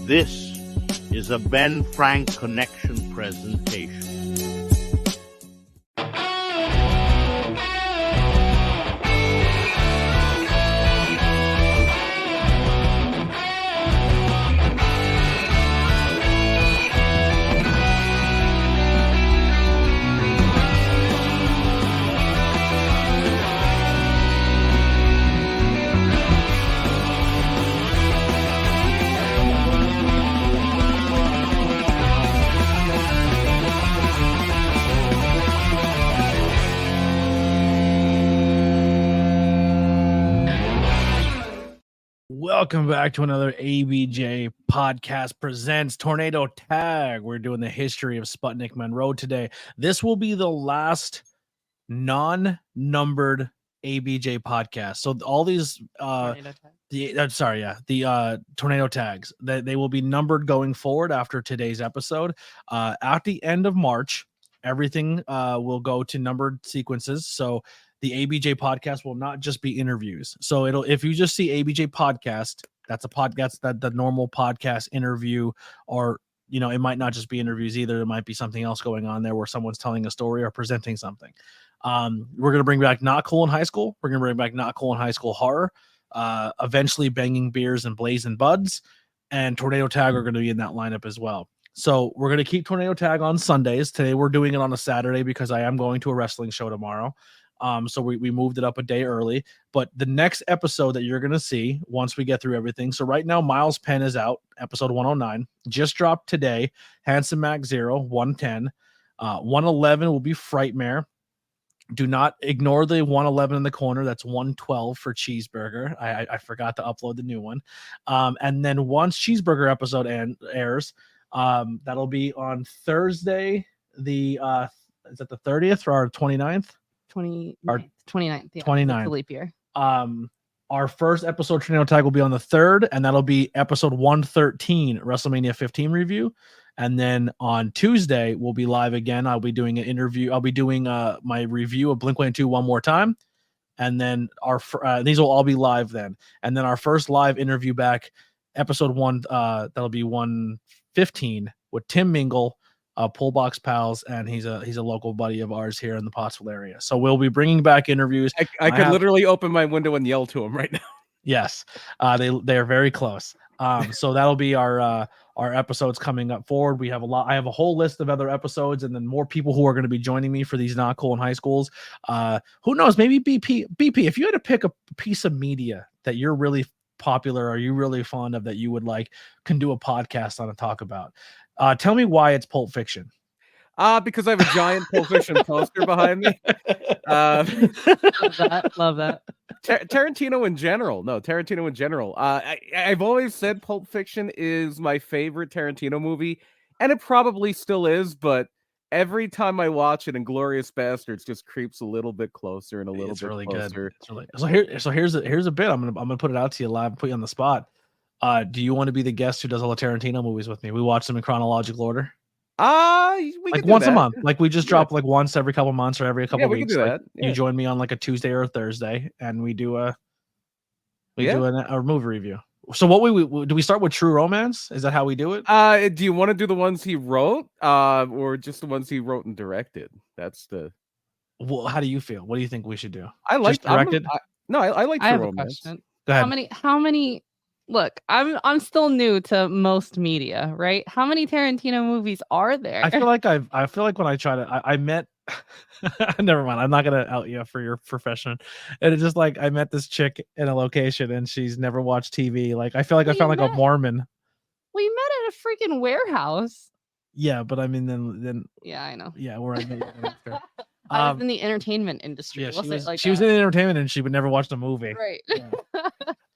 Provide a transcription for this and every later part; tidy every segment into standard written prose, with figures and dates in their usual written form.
This is a Ben Frank Connection presentation. Welcome back to another ABJ podcast presents Tornado Tag. We're doing the history of Sputnik Monroe today. This will be the last non-numbered ABJ podcast. So all these Tornado tags, they will be numbered going forward after today's episode. At the end of March, everything will go to numbered sequences. So the ABJ podcast will not just be interviews. So if you just see ABJ podcast, that's a podcast, that the normal podcast interview, or it might not just be interviews either. There might be something else going on there where someone's telling a story or presenting something. We're gonna bring back Not Cool in High School. We're gonna bring back Not Cool in High School horror. Eventually, Banging Beers and Blazing Buds, and Tornado Tag are going to be in that lineup as well. So we're going to keep Tornado Tag on Sundays. Today we're doing it on a Saturday because I am going to a wrestling show tomorrow. So we moved it up a day early, but the next episode that you're going to see once we get through everything. So right now, Miles Penn is out, episode 109, just dropped today. Handsome Mac 0, 110, 111 will be Frightmare. Do not ignore the 111 in the corner. That's 112 for Cheeseburger. I forgot to upload the new one. And then once Cheeseburger episode airs, that'll be on Thursday, is it the 30th or 29th? 29th. Yeah, 29th. the leap year. Our first episode Tornado Tag will be on the 3rd, and that'll be episode 113, WrestleMania 15 review. And then on Tuesday, we'll be live again. I'll be doing an interview. I'll be doing my review of Blink-182 one more time. And then these will all be live then. And then our first live interview back, episode 1, that'll be 115 with Tim Mingle, Pullbox Pals, and he's a local buddy of ours here in the Pottsville area. So we'll be bringing back interviews. I could literally open my window and yell to him right now. Yes, they are very close. So that'll be our episodes coming up forward. We have a lot. I have a whole list of other episodes, and then more people who are going to be joining me for these Not Cool in High Schools. Who knows? Maybe BP. If you had to pick a piece of media that you're really popular or you really fond of that you would can do a podcast on and talk about. Tell me why it's Pulp Fiction. Because I have a giant Pulp Fiction poster behind me. Love that. Tarantino in general. I've always said Pulp Fiction is my favorite Tarantino movie, and it probably still is, but every time I watch it, Inglourious Basterds just creeps a little bit closer and a little bit really closer. Good. So here's a bit. I'm gonna put it out to you live, put you on the spot. Do you want to be the guest who does all the Tarantino movies with me? We watch them in chronological order. We like once a month. Like we just drop once every couple months or every couple we weeks. Can do that. You join me on a Tuesday or a Thursday, and we do a movie review. So what do we start with True Romance? Is that how we do it? Do you want to do the ones he wrote, or just the ones he wrote and directed? That's the. Well, how do you feel? What do you think we should do? I like directed. I like True I have Romance. A question. Go ahead. How many? Look, I'm still new to most media, right? How many Tarantino movies are there? I feel like when I try to, I met. Never mind. I'm not gonna out you for your profession. And it's just I met this chick in a location, and she's never watched TV. I feel like I found a Mormon. We met at a freaking warehouse. Yeah, but I mean, then. Yeah, I know. Yeah, where I met. I was in the entertainment industry. Yeah, she was in entertainment, and she would never watch the movie. Right. Yeah.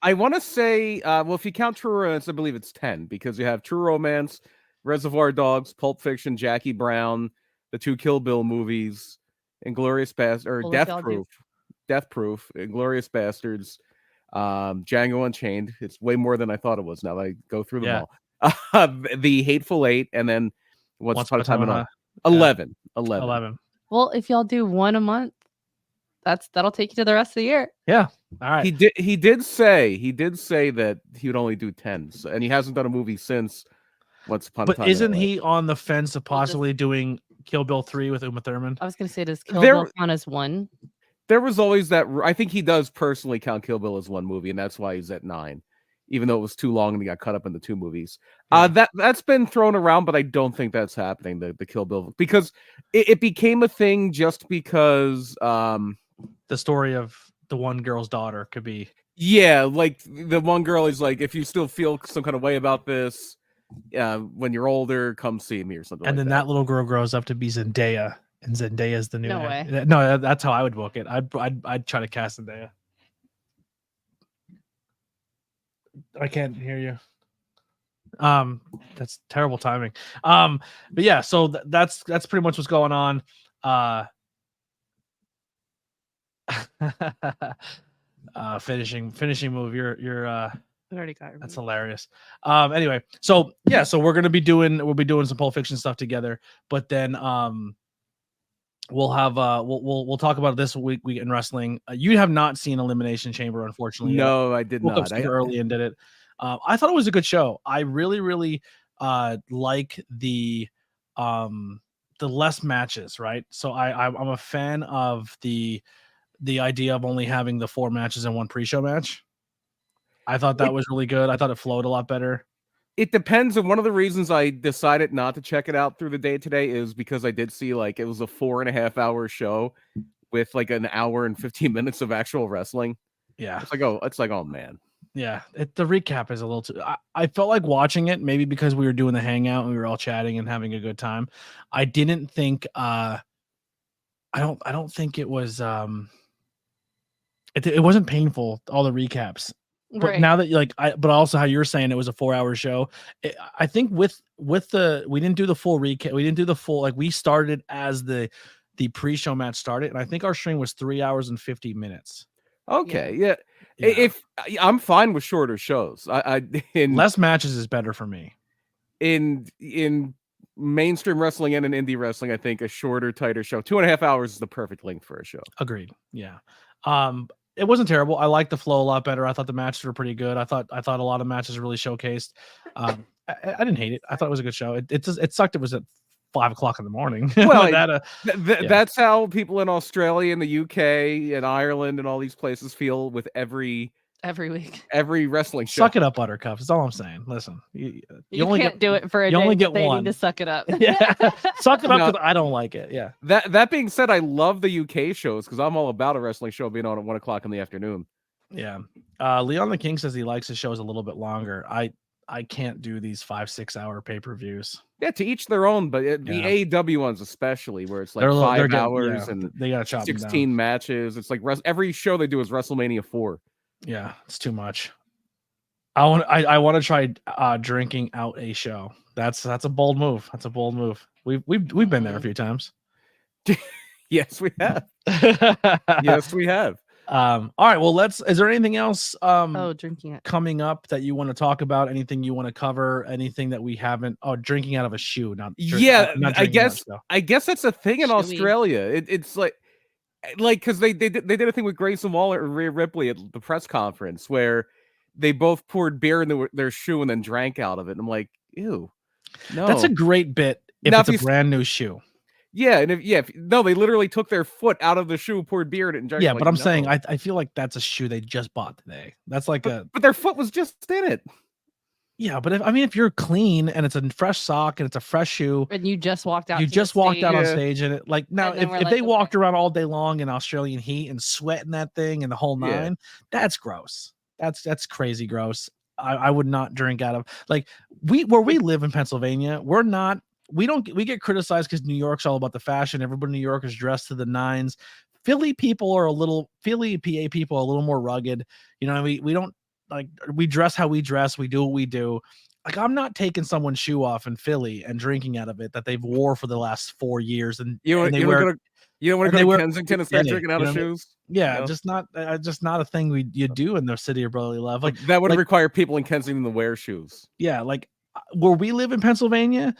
I want to say, if you count True Romance, I believe it's 10 because you have True Romance, Reservoir Dogs, Pulp Fiction, Jackie Brown, the 2 Kill Bill movies, Inglourious Basterds, or Death Proof, Inglourious Basterds, Django Unchained. It's way more than I thought it was. Now I go through them all. The Hateful Eight, and then Once Upon a Time in 11. Well, if y'all do one a month, that'll take you to the rest of the year. Yeah. All right. He did say that he would only do 10, and he hasn't done a movie since Once Upon a But Time. in isn't LA. he on the fence of Well, just- possibly doing Kill Bill 3 with Uma Thurman? I was gonna say, does Kill There- Bill count as one? There was always that. I think he does personally count Kill Bill as one movie, and that's why he's at 9, even though it was too long and he got cut up into 2 movies. Yeah. That's been thrown around, but I don't think that's happening. The Kill Bill, because it became a thing just because. The story of the one girl's daughter could be. Yeah, like the one girl is like, if you still feel some kind of way about this, when you're older, come see me or something. And like then that little girl grows up to be Zendaya, and Zendaya's the new. No way. No, that's how I would book it. I'd try to cast Zendaya. I can't hear you. That's terrible timing. But yeah, so that's pretty much what's going on. Finishing move. You're We already got it. That's hilarious. Anyway, so yeah, so we'll be doing some Pulp Fiction stuff together, but then we'll have we'll talk about this week in wrestling. You have not seen Elimination Chamber, unfortunately. No, I did Woke up not. super early and did it. I thought it was a good show. I really like the less matches, right? So I'm a fan of the idea of only having the 4 matches in one pre-show match. I thought that was really good. I thought it flowed a lot better. It depends. And one of the reasons I decided not to check it out through the day today is because I did see like it was a 4.5-hour show with like an hour and 15 minutes of actual wrestling. Yeah. It's like, oh man. Yeah. The recap is a little too, I felt like watching it maybe because we were doing the hangout and we were all chatting and having a good time. I didn't think, I don't think it was, it wasn't painful, all the recaps. But Right. now that but also how you're saying it was a 4-hour show, I think we didn't do the full recap. We didn't do the full, like we started as the pre-show match started. And I think our stream was 3 hours and 50 minutes. Okay. Yeah. Yeah. If I'm fine with shorter shows, Less matches is better for me. In mainstream wrestling and in indie wrestling, I think a shorter, tighter show, 2.5 hours is the perfect length for a show. Agreed. Yeah. It wasn't terrible. I liked the flow a lot better. I thought the matches were pretty good. I thought a lot of matches really showcased. I didn't hate it. I thought it was a good show. It sucked. It was at 5 o'clock in the morning. Well, yeah. That's how people in Australia and the UK and Ireland and all these places feel with every week. Every wrestling show. Suck it up, Buttercup. That's all I'm saying. Listen, you only can't do it for a you day. only get they one. Need to suck it up. Yeah, suck it up No. because I don't like it. Yeah. That being said, I love the UK shows because I'm all about a wrestling show being on at 1 o'clock in the afternoon. Yeah. Leon the King says he likes his shows a little bit longer. I can't do these 5-6 hour pay-per-views. Yeah, to each their own, but the AEW ones especially, where it's like 5 hours and they gotta chop 16 matches. It's like every show they do is WrestleMania 4. Yeah, it's too much. I want to try drinking out a show. That's a bold move. That's a bold move. We've been there a few times. Yes, we have. Yes, we have. All right. Well, is there anything else Drinking it. coming up that you want to talk about? Anything you want to cover? Anything that we haven't? Oh, drinking out of a shoe. Not I guess that's a thing in Shoey. Australia. It's like because they did a thing with Grayson Waller and Rhea Ripley at the press conference where they both poured beer in their shoe and then drank out of it. And I'm like, ew. No, that's a great bit if Now, it's if a brand new shoe. Yeah, and they literally took their foot out of the shoe, poured beer in it, and drank. Yeah, but I'm saying I feel like that's a shoe they just bought today. That's like but their foot was just in it. Yeah, but if you're clean and it's a fresh sock and it's a fresh shoe, And you just walked out. you to just the walked stage. out on Yeah. stage and now And then if we're they like, okay. walked around all day long in Australian heat and sweating that thing and the whole Yeah. nine, that's gross. That's crazy gross. I would not drink out of where we live in Pennsylvania. We get criticized because New York's all about the fashion. Everybody in New York is dressed to the nines. Philly PA people are a little more rugged. You know, we don't we dress how we dress. We do what we do. Like I'm not taking someone's shoe off in Philly and drinking out of it that they've wore for the last 4 years. And You don't want to go to Kensington and start drinking out of shoes. Yeah, No. just not a thing you do in the city of brotherly love. Like that would require people in Kensington to wear shoes. Yeah, like where we live in Pennsylvania,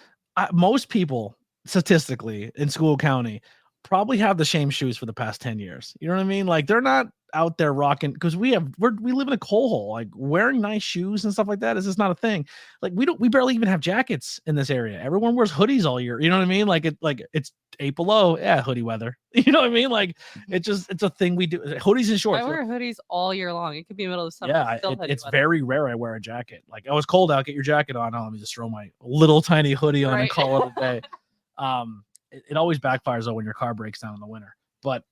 most people statistically in School County probably have the same shoes for the past 10 years. You know what I mean? Like they're not out there rocking because we live in a coal hole. Like wearing nice shoes and stuff like that is just not a thing. Like we barely even have jackets in this area. Everyone wears hoodies all year. You know what I mean? Like it's 8 below. Yeah, hoodie weather. You know what I mean? Like it's a thing we do. Hoodies and shorts. I wear hoodies all year long. It could be middle of summer. Yeah, still hoodie it's weather. very rare I wear a jacket. Like, oh, it's cold out, get your jacket on. Oh, let me just throw my little tiny hoodie on and Right. call it a day. It always backfires though when your car breaks down in the winter. But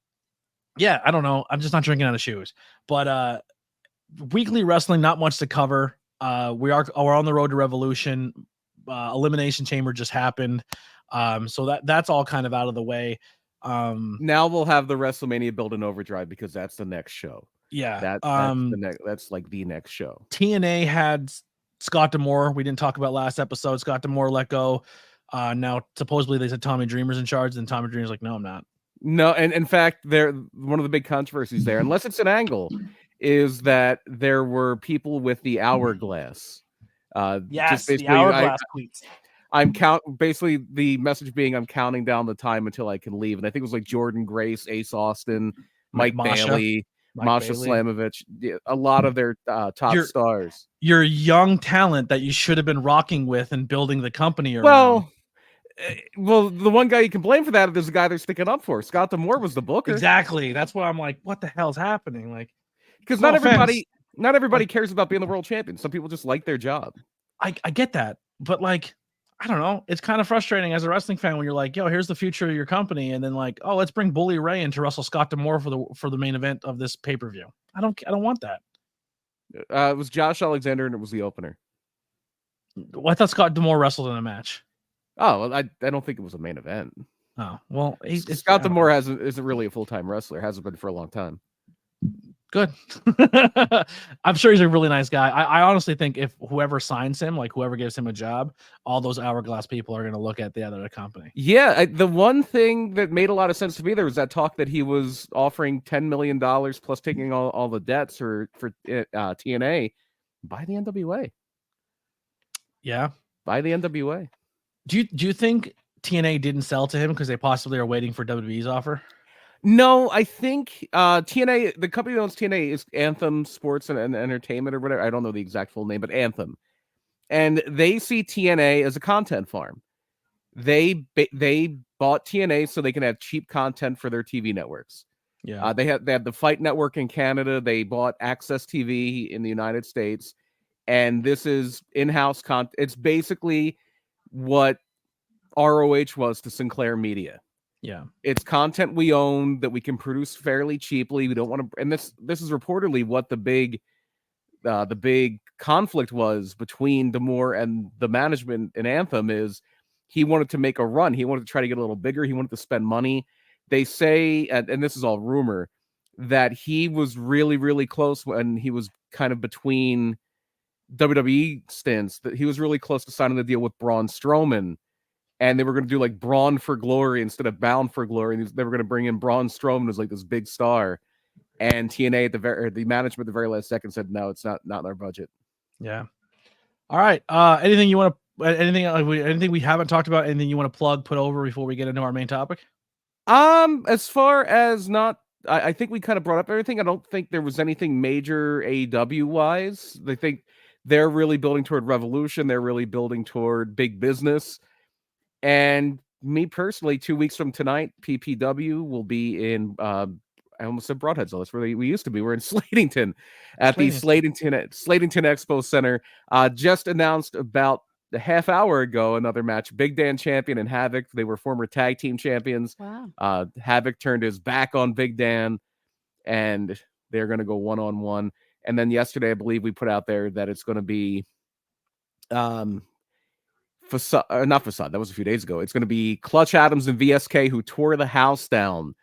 yeah, I don't know. I'm just not drinking out of shoes. But weekly wrestling, not much to cover. We're on the road to Revolution. Elimination Chamber just happened. So that's all kind of out of the way. Now we'll have the WrestleMania build in overdrive because that's the next show. Yeah. That's like the next show. TNA had Scott D'Amore. We didn't talk about last episode. Scott D'Amore let go. Now supposedly they said Tommy Dreamer's in charge, and Tommy Dreamer's like, no, I'm not. No, and in fact, one of the big controversies there, unless it's an angle, is that there were people with the hourglass. Yes, the hourglass tweets. Basically the message being I'm counting down the time until I can leave. And I think it was like Jordan Grace, Ace Austin, Mike Bailey, Masha Slamovich, a lot of their top stars. Your young talent that you should have been rocking with and building the company around. Well, the one guy you can blame for that is the guy they're sticking up for. Scott D'Amore was the booker. Exactly. That's why I'm like, what the hell's happening? Like, because not everybody cares about being the world champion. Some people just like their job. I get that, but like, I don't know. It's kind of frustrating as a wrestling fan when you're like, yo, here's the future of your company, and then like, oh, let's bring Bully Ray in to wrestle Scott D'Amore for the main event of this pay-per-view. I don't want that. It was Josh Alexander, and it was the opener. Well, I thought Scott D'Amore wrestled in a match. Oh, well, I don't think it was a main event. Oh, well, Scott D'Amore isn't really a full-time wrestler. Hasn't been for a long time. Good. I'm sure he's a really nice guy. I honestly think if whoever signs him, like whoever gives him a job, all those hourglass people are going to look at the other company. Yeah, the one thing that made a lot of sense to me, there was that talk that he was offering $10 million plus taking all the debts for TNA by the NWA. Yeah, by the NWA. Do you think TNA didn't sell to him because they possibly are waiting for WWE's offer? No, I think TNA, the company that owns TNA is Anthem Sports and Entertainment or whatever. I don't know the exact full name, but Anthem. And they see TNA as a content farm. They bought TNA so they can have cheap content for their TV networks. Yeah, they have the Fight Network in Canada. They bought Access TV in the United States, and this is in-house content. It's basically what ROH was to Sinclair Media. Yeah, it's content we own that we can produce fairly cheaply. We don't want to, and this is reportedly what the big conflict was between D'Amore and the management in Anthem is he wanted to make a run. He wanted to try to get a little bigger. He wanted to spend money. They say, and this is all rumor, that he was really, really close when he was kind of between WWE stints, that he was really close to signing the deal with Braun Strowman. And they were going to do like Braun for Glory instead of Bound for Glory. And they were going to bring in Braun Strowman as like this big star. And TNA at the management at the very last second said, no, it's not in our budget. Yeah. All right. Anything you want to, anything we haven't talked about, anything you want to plug, put over before we get into our main topic? As far as I think we kind of brought up everything. I don't think there was anything major AEW wise. They think they're really building toward Revolution. They're really building toward big business. And me personally, 2 weeks from tonight, PPW will be in, I almost said Broadheads. That's where we used to be. We're in Slatington at the Slatington Expo Center. Just announced about a half hour ago another match. Big Dan Champion and Havoc. They were former tag team champions. Wow. Havoc turned his back on Big Dan, and they're going to go one-on-one. And then yesterday, I believe we put out there that it's going to be not Facade. That was a few days ago. It's going to be Clutch Adams and VSK, who tore the house down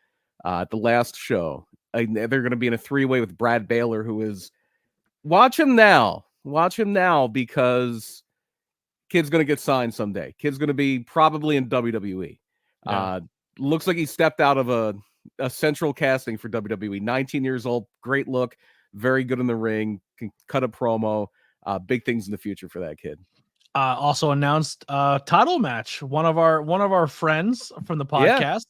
at the last show. They're going to be in a three-way with Brad Baylor, who is watch him now because kid's going to get signed someday. Kid's going to be probably in WWE. Yeah. Looks like he stepped out of a central casting for WWE. 19 years old, great look, very good in the ring, can cut a promo. Big things in the future for that kid. Also announced title match. One of our friends from the podcast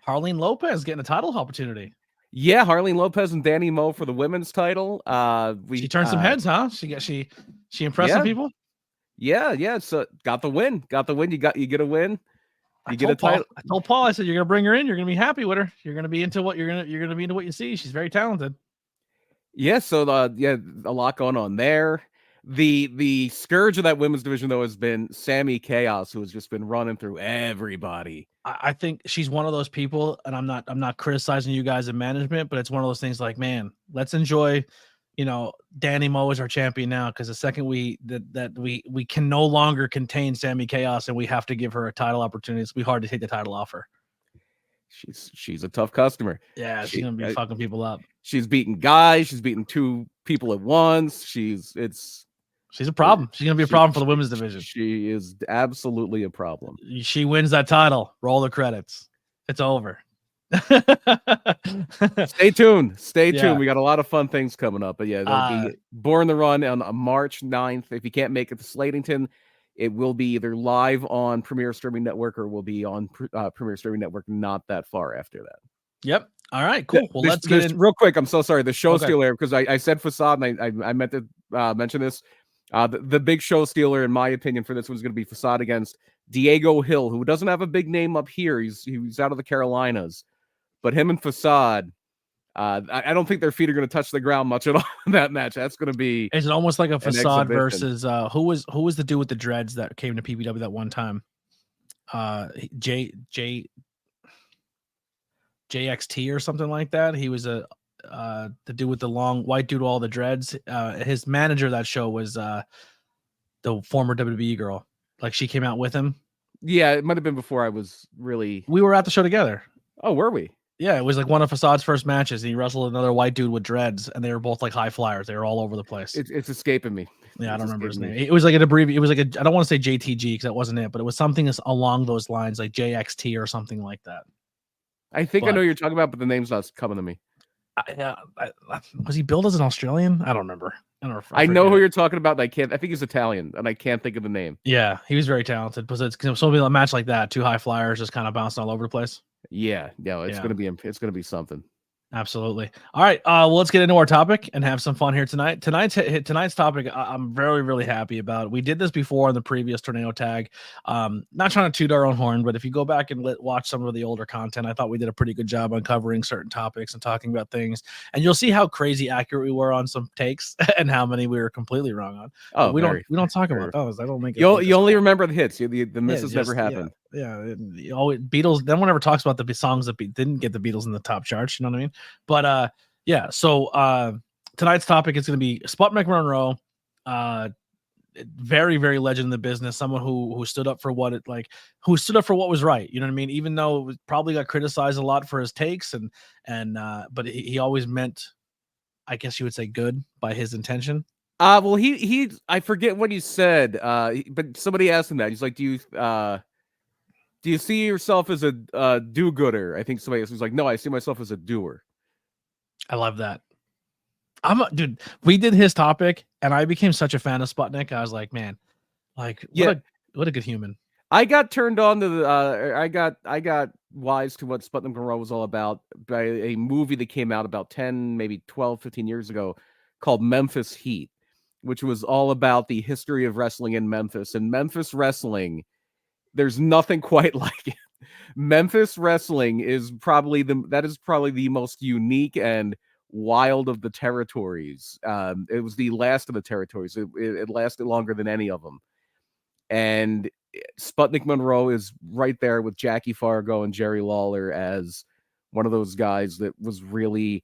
Harleen Lopez getting a title opportunity. Yeah, Harleen Lopez and Danny Moe for the women's title. She turned some heads, huh? She impressed some people. Yeah. So got the win. You get a win. I told Paul, I said you're gonna bring her in. You're gonna be happy with her. You're gonna be into what you see. She's very talented. Yeah. So a lot going on there. The scourge of that women's division though has been Sammy Chaos, who has just been running through everybody. I think she's one of those people, and I'm not criticizing you guys in management, but it's one of those things like, man, let's enjoy, Danny Moe is our champion now, because the second we can no longer contain Sammy Chaos and we have to give her a title opportunity, it's be hard to take the title off her. She's a tough customer. Yeah, she's gonna be fucking people up. She's beating guys. She's beating two people at once. She's a problem. She's gonna be a problem for the women's division. She is absolutely a problem. She wins that title. Roll the credits. It's over. Stay tuned. We got a lot of fun things coming up. But yeah, there'll be Born the Run on March 9th. If you can't make it to Slatington, it will be either live on Premier Streaming Network or will be on Premier Streaming Network not that far after that. Yep. All right, cool. Well, let's get in real quick. I'm so sorry. The show stealer, because I said Facade, and I meant to mention this. The big show stealer, in my opinion, for this one's going to be Facade against Diego Hill, who doesn't have a big name up here. He's out of the Carolinas, but him and Facade, I don't think their feet are going to touch the ground much at all in that match. That's going to be. Is it almost like a Facade versus who was the dude with the dreads that came to PBW that one time? JXT or something like that. He was the dude with the long white dude with all the dreads. His manager that show was the former WWE girl. Like, she came out with him. Yeah, it might have been before I was really. We were at the show together. Oh, were we? Yeah, it was like one of Facade's first matches. And he wrestled another white dude with dreads, and they were both like high flyers. They were all over the place. It's escaping me. Yeah, I don't remember his name. It was like an abbreviation. It was like I don't want to say JTG because that wasn't it, but it was something along those lines, like JXT or something like that. I think I know what you're talking about, but the name's not coming to me. Was he billed as an Australian? I don't remember. I know who you're talking about. I think he's Italian, and I can't think of the name. Yeah, he was very talented. But it's supposed to be a match like that. Two high flyers just kind of bouncing all over the place. Yeah, it's gonna be something. Absolutely. All right. Well, let's get into our topic and have some fun here tonight. Tonight's topic, I'm very, really happy about. We did this before in the previous Tornado Tag. Not trying to toot our own horn, but if you go back and watch some of the older content, I thought we did a pretty good job on covering certain topics and talking about things. And you'll see how crazy accurate we were on some takes and how many we were completely wrong on. Oh, we don't talk about those. I don't make it. You only remember the hits. The misses never happened. Yeah, Beatles. No one ever talks about the songs that didn't get the Beatles in the top charts. You know what I mean? But So tonight's topic is going to be Sputnik Monroe. Very, very legend in the business. Someone who stood up for what was right. You know what I mean? Even though it probably got criticized a lot for his takes but he always meant, I guess you would say, good by his intention. Well, he I forget what he said. But somebody asked him that. He's like, do you see yourself as a do-gooder? I think somebody else was like, no, I see myself as a doer. I love that. Dude, we did his topic, and I became such a fan of Sputnik. I was like, man, what a good human. I got turned on to I got wise to what Sputnik Monroe was all about by a movie that came out about 10, maybe 12, 15 years ago called Memphis Heat, which was all about the history of wrestling in Memphis. And Memphis wrestling, there's nothing quite like it. Memphis wrestling is probably the most unique and wild of the territories. It was the last of the territories. It lasted longer than any of them. And Sputnik Monroe is right there with Jackie Fargo and Jerry Lawler as one of those guys that was really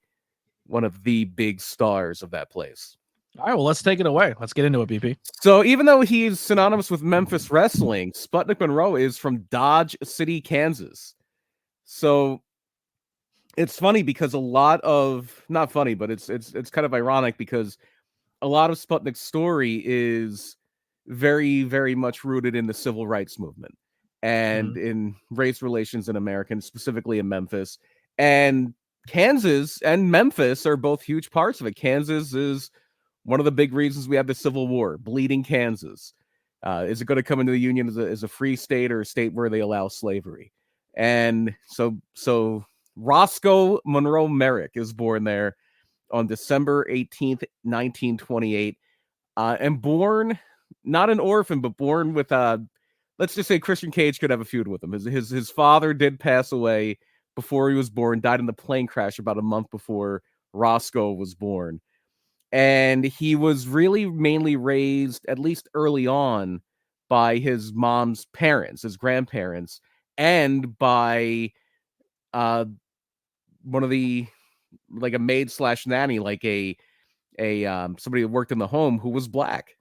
one of the big stars of that place. All right, well, let's take it away. Let's get into it, BP. So even though he's synonymous with Memphis wrestling, Sputnik Monroe is from Dodge City, Kansas. So it's funny because not funny, but it's kind of ironic because a lot of Sputnik's story is very, very much rooted in the civil rights movement and in race relations in America, and specifically in Memphis. And Kansas and Memphis are both huge parts of it. Kansas is one of the big reasons we have the Civil War, bleeding Kansas. Is it going to come into the Union as a free state or a state where they allow slavery? And so Roscoe Monroe Merrick is born there on December 18th, 1928, and born not an orphan, but born with let's just say Christian Cage could have a feud with him. His father did pass away before he was born, died in the plane crash about a month before Roscoe was born. And he was really mainly raised, at least early on, by his mom's parents, his grandparents, and by one of the, like a maid / nanny, like a somebody who worked in the home who was black.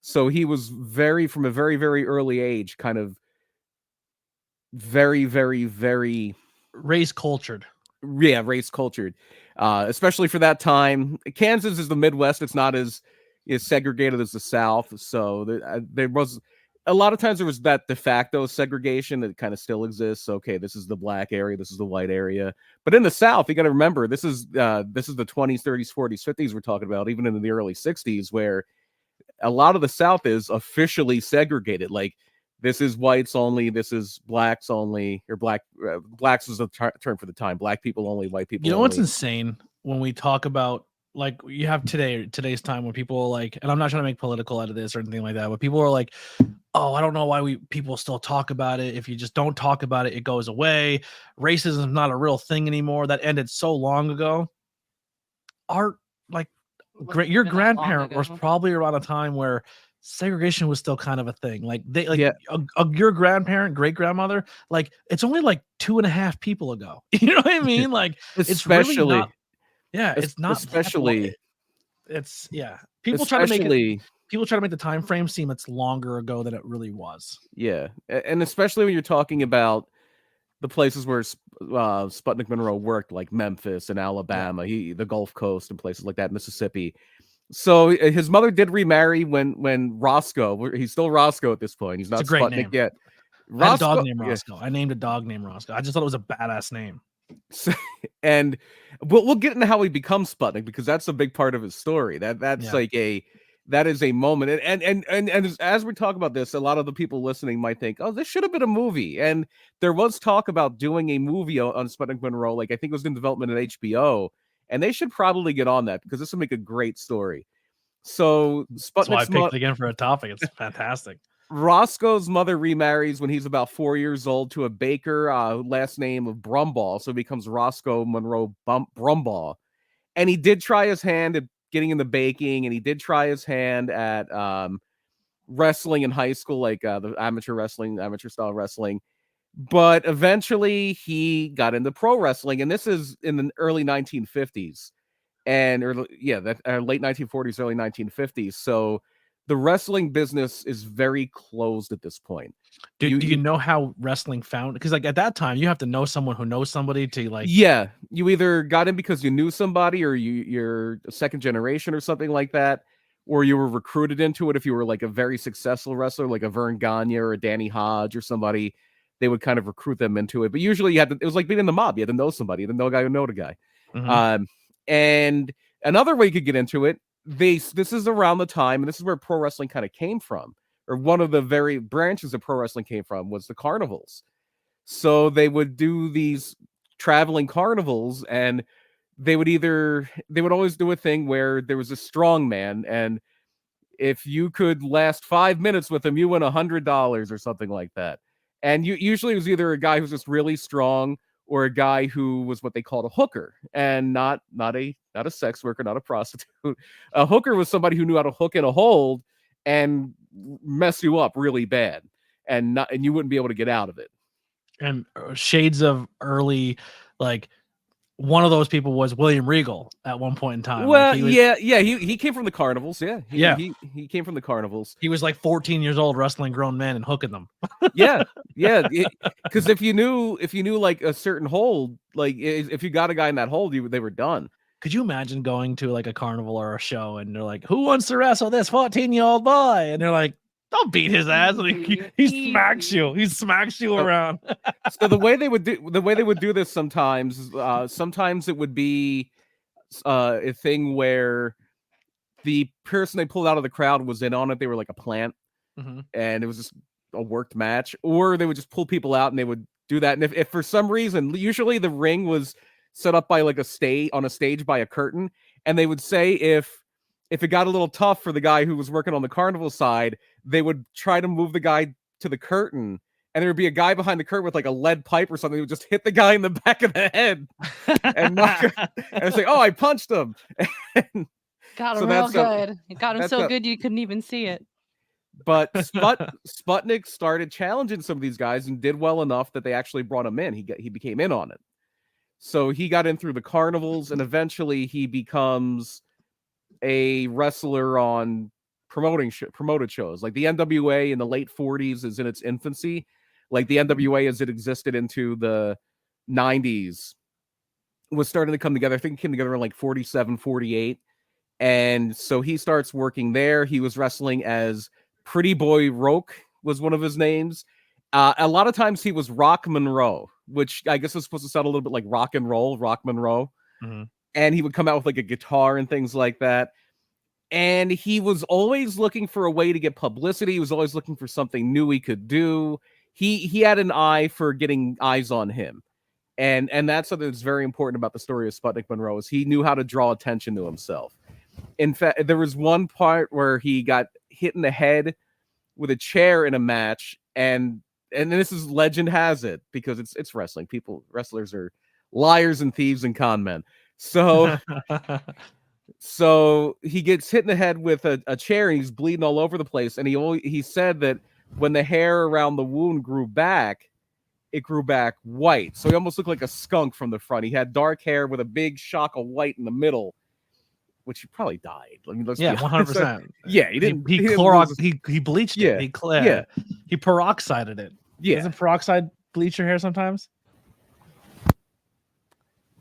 So he was from a very, very early age, kind of very, very, very race cultured. Yeah, race cultured, especially for that time. Kansas is the Midwest. It's not as segregated as the South. So there was a lot of times there was that de facto segregation that kind of still exists. Okay, this is the black area, this is the white area. But in the South, you got to remember this is the 20s, 30s, 40s, 50s we're talking about, even in the early 60s, where a lot of the South is officially segregated. Like, this is whites only, this is blacks only, or blacks was the term for the time. Black people only, white people. You know only. what's insane when we talk about, like, you have today's time when people are like, and I'm not trying to make political out of this or anything like that, but people are like, oh, I don't know why people still talk about it. If you just don't talk about it, it goes away. Racism is not a real thing anymore. That ended so long ago. Your grandparent was probably around a time where segregation was still kind of a thing. Like your grandparent, great grandmother, like it's only like 2.5 people ago. You know what I mean? Like it's really not. Yeah, it's not. Especially, it's People try to make the time frame seem it's longer ago than it really was. Yeah, and especially when you're talking about the places where Sputnik Monroe worked, like Memphis and Alabama, the Gulf Coast and places like that, Mississippi. So his mother did remarry when Roscoe, he's still Roscoe at this point. He's not Sputnik name. yet. I had a dog named Roscoe. I named a dog named Roscoe. I just thought it was a badass name. So, and we'll get into how he becomes Sputnik, because that's a big part of his story. That is a moment. And as we talk about this, a lot of the people listening might think, oh, this should have been a movie. And there was talk about doing a movie on Sputnik Monroe. Like, I think it was in development at HBO, and they should probably get on that, because this will make a great story. So Sputnik's That's why I picked again for a topic. It's fantastic. Roscoe's mother remarries when he's about 4 years old to a baker, last name of Brumball. So he becomes Roscoe Monroe Brumball. And he did try his hand at getting into baking, and he did try his hand at wrestling in high school, like the amateur style wrestling. But eventually he got into pro wrestling, and this is in the early 1950s, late 1940s, early 1950s. So the wrestling business is very closed at this point. Do you know how wrestling found? Because like at that time, you have to know someone who knows somebody to like. Yeah, you either got in because you knew somebody, or you're a second generation or something like that, or you were recruited into it. If you were like a very successful wrestler, like a Vern Gagne or a Danny Hodge or somebody, they would kind of recruit them into it. But usually it was like being in the mob. You had to know somebody. You had to know a guy who knowed a guy. Mm-hmm. And another way you could get into it, this is around the time, and this is where pro wrestling kind of came from, or one of the very branches of pro wrestling came from, was the carnivals. So they would do these traveling carnivals, and they would always do a thing where there was a strong man, and if you could last 5 minutes with him, you win $100 or something like that. And usually it was either a guy who's just really strong, or a guy who was what they called a hooker, and not a sex worker, not a prostitute. A hooker was somebody who knew how to hook in a hold and mess you up really bad, and you wouldn't be able to get out of it. And shades of early, like, one of those people was William Regal at one point in time. Well, he came from the carnivals. He came from the carnivals. He was like 14 years old, wrestling grown men and hooking them. yeah. Because if you knew like a certain hold, like if you got a guy in that hold, they were done. Could you imagine going to like a carnival or a show, and they're like, "Who wants to wrestle this 14-year-old boy?" And they're like, "Don't beat his ass." Like, he smacks you. He smacks you around. So the way they would do this sometimes it would be a thing where the person they pulled out of the crowd was in on it. They were like a plant, and it was just a worked match. Or they would just pull people out, and they would do that. And if for some reason, usually the ring was set up by like a stage by a curtain, and they would say if it got a little tough for the guy who was working on the carnival side, they would try to move the guy to the curtain, and there would be a guy behind the curtain with like a lead pipe or something. He would just hit the guy in the back of the head and knock him, and say, "Oh, I punched him." Got him So real that's good. It got him that's so good you couldn't even see it. But Sputnik started challenging some of these guys and did well enough that they actually brought him in. He became in on it. So he got in through the carnivals, and eventually he becomes a wrestler on promoted shows. Like the NWA in the late 40s is in its infancy. Like the NWA as it existed into the 90s was starting to come together. I think it came together in like 47, 48. And so he starts working there. He was wrestling as Pretty Boy Roke was one of his names. A lot of times he was Rock Monroe, which I guess was supposed to sound a little bit like rock and roll, Rock Monroe. Mm-hmm. And he would come out with like a guitar and things like that. And he was always looking for a way to get publicity. He was always looking for something new he could do. He had an eye for getting eyes on him. And that's something that's very important about the story of Sputnik Monroe, is he knew how to draw attention to himself. In fact, there was one part where he got hit in the head with a chair in a match, and this is legend has it, because it's wrestling. Wrestlers are liars and thieves and con men. So he gets hit in the head with a chair, and he's bleeding all over the place. And he said that when the hair around the wound grew back, it grew back white. So he almost looked like a skunk from the front. He had dark hair with a big shock of white in the middle, which he probably died. I mean, 100%. Yeah, he didn't. He bleached it. He peroxided it. Yeah. Doesn't peroxide bleach your hair sometimes?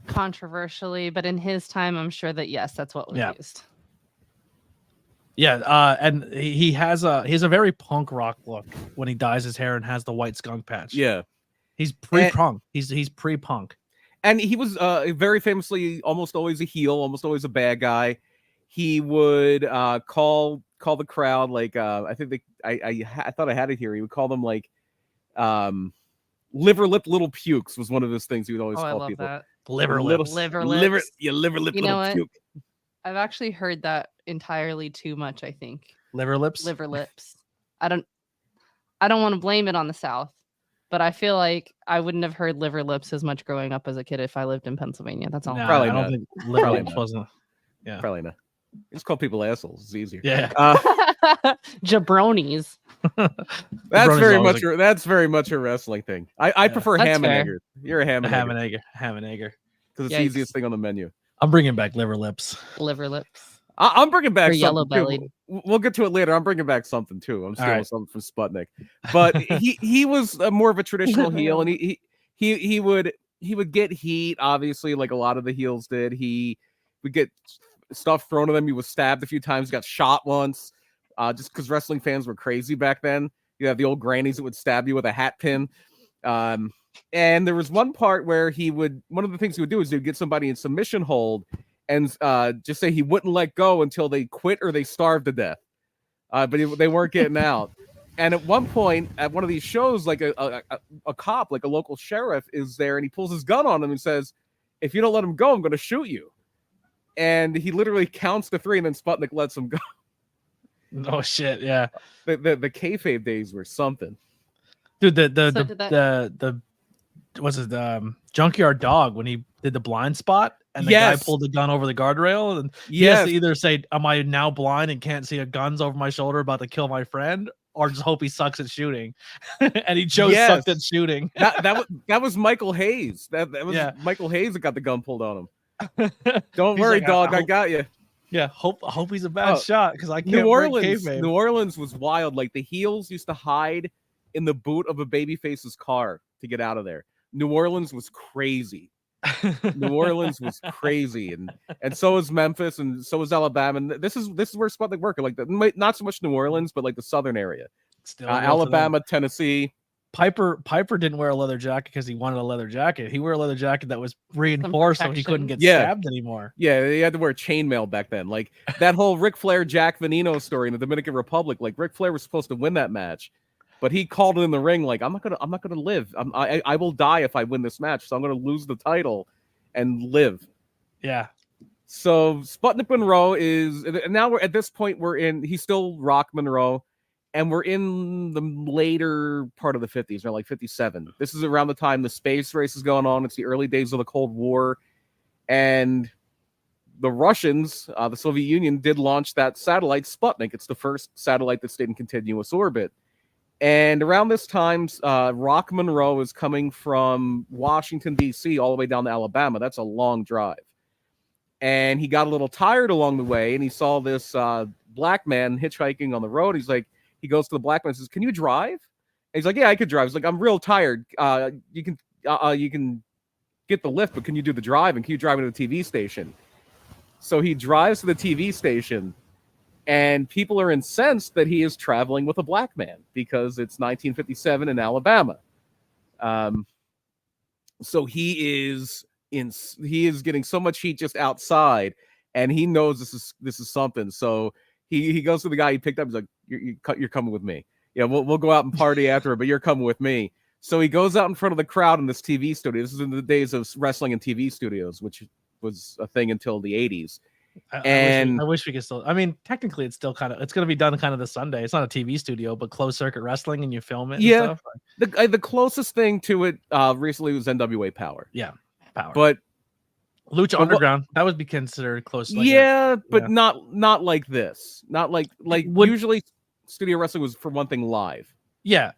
Controversially, but in his time, I'm sure that yes, that's what was used. Yeah, and he has a very punk rock look when he dyes his hair and has the white skunk patch. Yeah, he's pre-punk. He's pre-punk. And he was very famously almost always a heel, almost always a bad guy. He would call the crowd like I think I thought I had it here. He would call them like liver lip little pukes was one of his things he would always call people. That. Liver lips. Liver lips. Liver lip little puke. I've actually heard that entirely too much, I think. Liver lips? Liver lips. I don't want to blame it on the South, but I feel like I wouldn't have heard liver lips as much growing up as a kid if I lived in Pennsylvania. That's all. No, probably I don't think liver lips wasn't. Yeah. Probably not. Just call people assholes. It's easier. Yeah. Jabronis. That's very much a wrestling thing. I prefer ham and egger. You're a ham and egger. Ham and egger. Because it's the easiest thing on the menu. I'm bringing back liver lips. Liver lips. I'm bringing back something yellow bellied. We'll get to it later. I'm bringing back something too. I'm stealing something from Sputnik. But he was more of a traditional heel, and he would get heat, obviously, like a lot of the heels did. He would get stuff thrown at him. He was stabbed a few times, got shot once, just because wrestling fans were crazy back then. You have the old grannies that would stab you with a hat pin. And there was one part where one of the things he would do is he would get somebody in submission hold and just say he wouldn't let go until they quit or they starved to death. But they weren't getting out. And at one point at one of these shows, like a cop, like a local sheriff is there, and he pulls his gun on him and says, "If you don't let him go, I'm going to shoot you." And he literally counts to 3, and then Sputnik lets him go. Oh shit! Yeah, the kayfabe days were something, dude. The Junkyard Dog when he did the blind spot and the guy pulled the gun over the guardrail, and he has to either say, "Am I now blind and can't see a gun's over my shoulder about to kill my friend?" or just hope he sucks at shooting. And he chose sucked at shooting. that was Michael Hayes. That was Michael Hayes that got the gun pulled on him. Don't worry, dog. I got you. Yeah, hope he's a bad shot because I can't. New Orleans was wild. Like the heels used to hide in the boot of a babyface's car to get out of there. New Orleans was crazy. New Orleans was crazy, and so is Memphis, and so is Alabama. And this is where Sputnik worked. Like not so much New Orleans, but like the southern area, still Alabama, Tennessee. Piper didn't wear a leather jacket because he wanted a leather jacket. He wore a leather jacket that was reinforced so he couldn't get stabbed anymore. Yeah, he had to wear chainmail back then. Like that whole Ric Flair Jack Veneno story in the Dominican Republic. Like Ric Flair was supposed to win that match, But he called it in the ring like, I'm not gonna live. I will die if I win this match. So I'm gonna lose the title and live. Yeah. So Sputnik Monroe is, and now we're at this point, he's still Rock Monroe, and we're in the later part of the 50s, like 57. This is around the time the space race is going on. It's the early days of the Cold War, and the Russians, the Soviet Union, did launch that satellite Sputnik. It's the first satellite that stayed in continuous orbit. And around this time, Rock Monroe is coming from Washington, D.C. all the way down to Alabama. That's a long drive. And he got a little tired along the way, and he saw this black man hitchhiking on the road. He goes to the black man and says, "Can you drive?" And he's like, "Yeah, I could drive." He's like, "I'm real tired. You can get the lift, but can you do the drive? And can you drive me to the TV station?" So he drives to the TV station, and people are incensed that he is traveling with a black man because it's 1957 in Alabama. So he is getting so much heat just outside, and he knows this is something. So he goes to the guy he picked up. He's like, "You're coming with me. Yeah, we'll go out and party after, but you're coming with me." So he goes out in front of the crowd in this TV studio. This is in the days of wrestling in TV studios, which was a thing until the 80s. I wish we could still. I mean, technically, it's still kind of. It's going to be done kind of this Sunday. It's not a TV studio, but closed circuit wrestling, and you film it. Yeah, and stuff. The closest thing to it recently was NWA Power. Yeah, Power. But Lucha Underground, that would be considered close. Like but not like this. Not like usually studio wrestling was for one thing live. Yeah.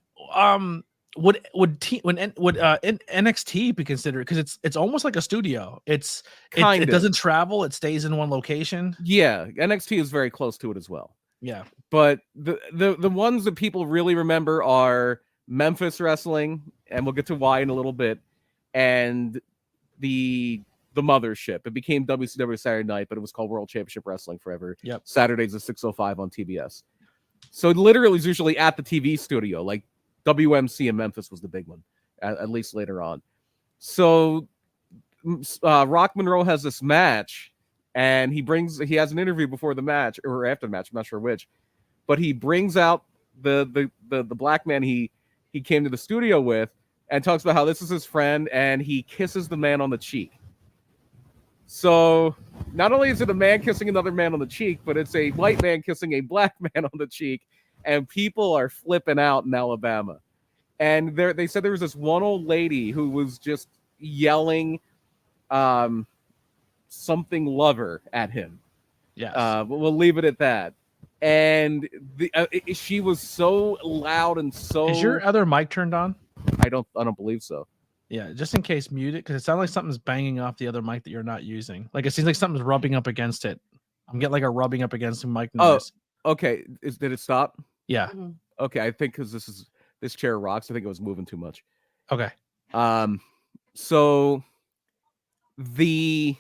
Would NXT be considered, because it's almost like a studio. It doesn't travel, it stays in one location. Yeah, NXT is very close to it as well. Yeah. But the ones that people really remember are Memphis Wrestling, and we'll get to why in a little bit, and the mothership. It became WCW Saturday Night, but it was called World Championship Wrestling forever. Yep. Saturdays at 6:05 on TBS. So it literally is usually at the TV studio, like WMC in Memphis was the big one, at least later on. So Rock Monroe has this match, and he has an interview before the match or after the match, I'm not sure which, but he brings out the black man he came to the studio with and talks about how this is his friend, and he kisses the man on the cheek. So not only is it a man kissing another man on the cheek, but it's a white man kissing a black man on the cheek. And people are flipping out in Alabama. And they said there was this one old lady who was just yelling something lover at him. Yes. We'll leave it at that. And she was so loud and so... Is your other mic turned on? I don't believe so. Yeah, just in case, mute it, because it sounds like something's banging off the other mic that you're not using. Like it seems like something's rubbing up against it. I'm getting like a rubbing up against the mic noise. Oh, okay. Did it stop? Yeah. Okay, I think because this chair rocks. I think it was moving too much. Okay. So the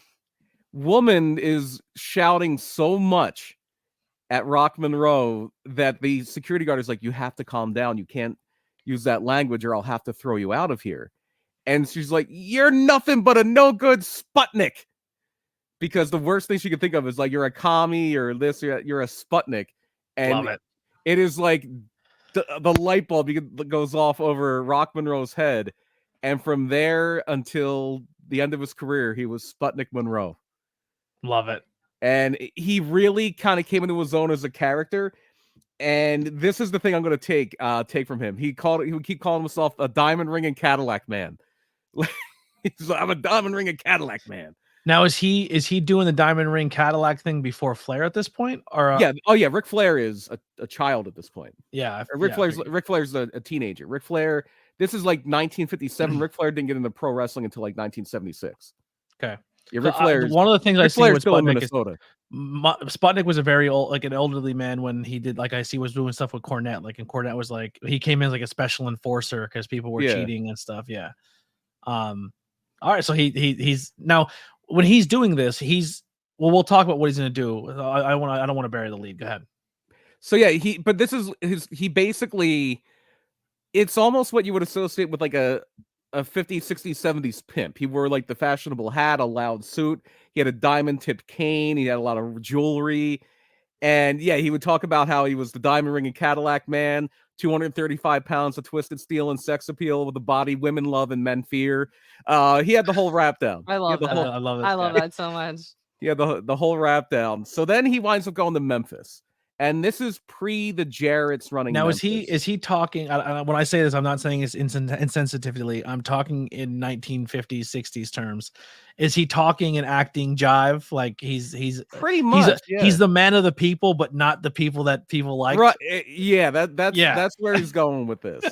woman is shouting so much at Rock Monroe that the security guard is like, "You have to calm down. You can't use that language or I'll have to throw you out of here." And she's like, "You're nothing but a no good Sputnik." Because the worst thing she could think of is like, you're a commie or this, you're a Sputnik. And love it. It is like the light bulb goes off over Rock Monroe's head. And from there until the end of his career, he was Sputnik Monroe. Love it. And he really kind of came into his own as a character. And this is the thing I'm going to take from him. He would keep calling himself a diamond ring and Cadillac man. He's like, "I'm a diamond ring and Cadillac man." Now is he doing the diamond ring Cadillac thing before Flair at this point? Or yeah, oh yeah, Ric Flair is a child at this point. Yeah, Ric Flair's a teenager. Ric Flair, this is like 1957. Ric Flair didn't get into pro wrestling until like 1976. Okay. Yeah, Ric Flair. One of the things I see with still in Sputnik Minnesota. Sputnik was a very old, like an elderly man when he did, like I see was doing stuff with Cornette. Like, and Cornette was like, he came in as like a special enforcer because people were cheating and stuff. Yeah. All right. So he's now when he's doing this, we'll talk about what he's going to do. I don't want to bury the lead. Go ahead. So yeah, but this is he basically, it's almost what you would associate with like a 50s, 60s, 70s pimp. He wore like the fashionable hat, a loud suit. He had a diamond tipped cane. He had a lot of jewelry. And yeah, he would talk about how he was the diamond ring and Cadillac man, 235 pounds of twisted steel and sex appeal with a body women love and men fear. He had the whole rap down. I love that. I love this I love guy. that so much. He had the whole rap down. So then he winds up going to Memphis. And this is pre the Jarrett's running. Now, Memphis. is he talking? When I say this, I'm not saying it's insensitively. I'm talking in 1950s, 60s terms. Is he talking and acting jive? Like he's pretty much he's the man of the people, but not the people that people like. Right? Yeah, that's where he's going with this.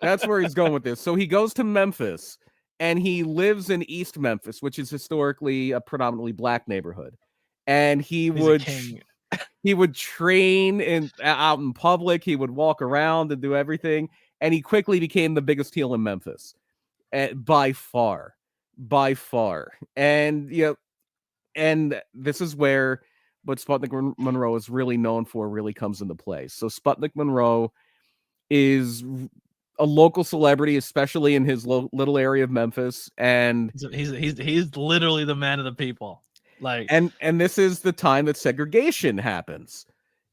That's where he's going with this. So he goes to Memphis, and he lives in East Memphis, which is historically a predominantly black neighborhood, and he would train out in public. He would walk around and do everything. And he quickly became the biggest heel in Memphis by far. And, and this is where what Sputnik Monroe is really known for really comes into play. So Sputnik Monroe is a local celebrity, especially in his little area of Memphis. And he's literally the man of the people. Like, and this is the time that segregation happens.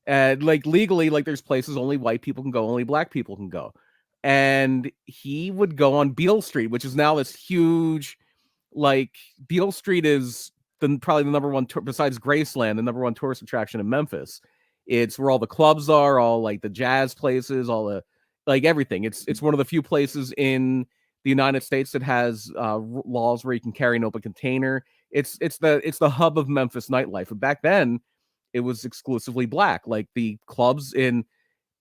Like legally, like there's places only white people can go, only black people can go. And he would go on Beale Street, which is now this huge, like Beale Street is probably the number one, besides Graceland, the number one tourist attraction in Memphis. It's where all the clubs are, all like the jazz places, all the, like everything. It's one of the few places in the United States that has laws where you can carry an open container. It's the hub of Memphis nightlife. And back then, it was exclusively black. Like the clubs in,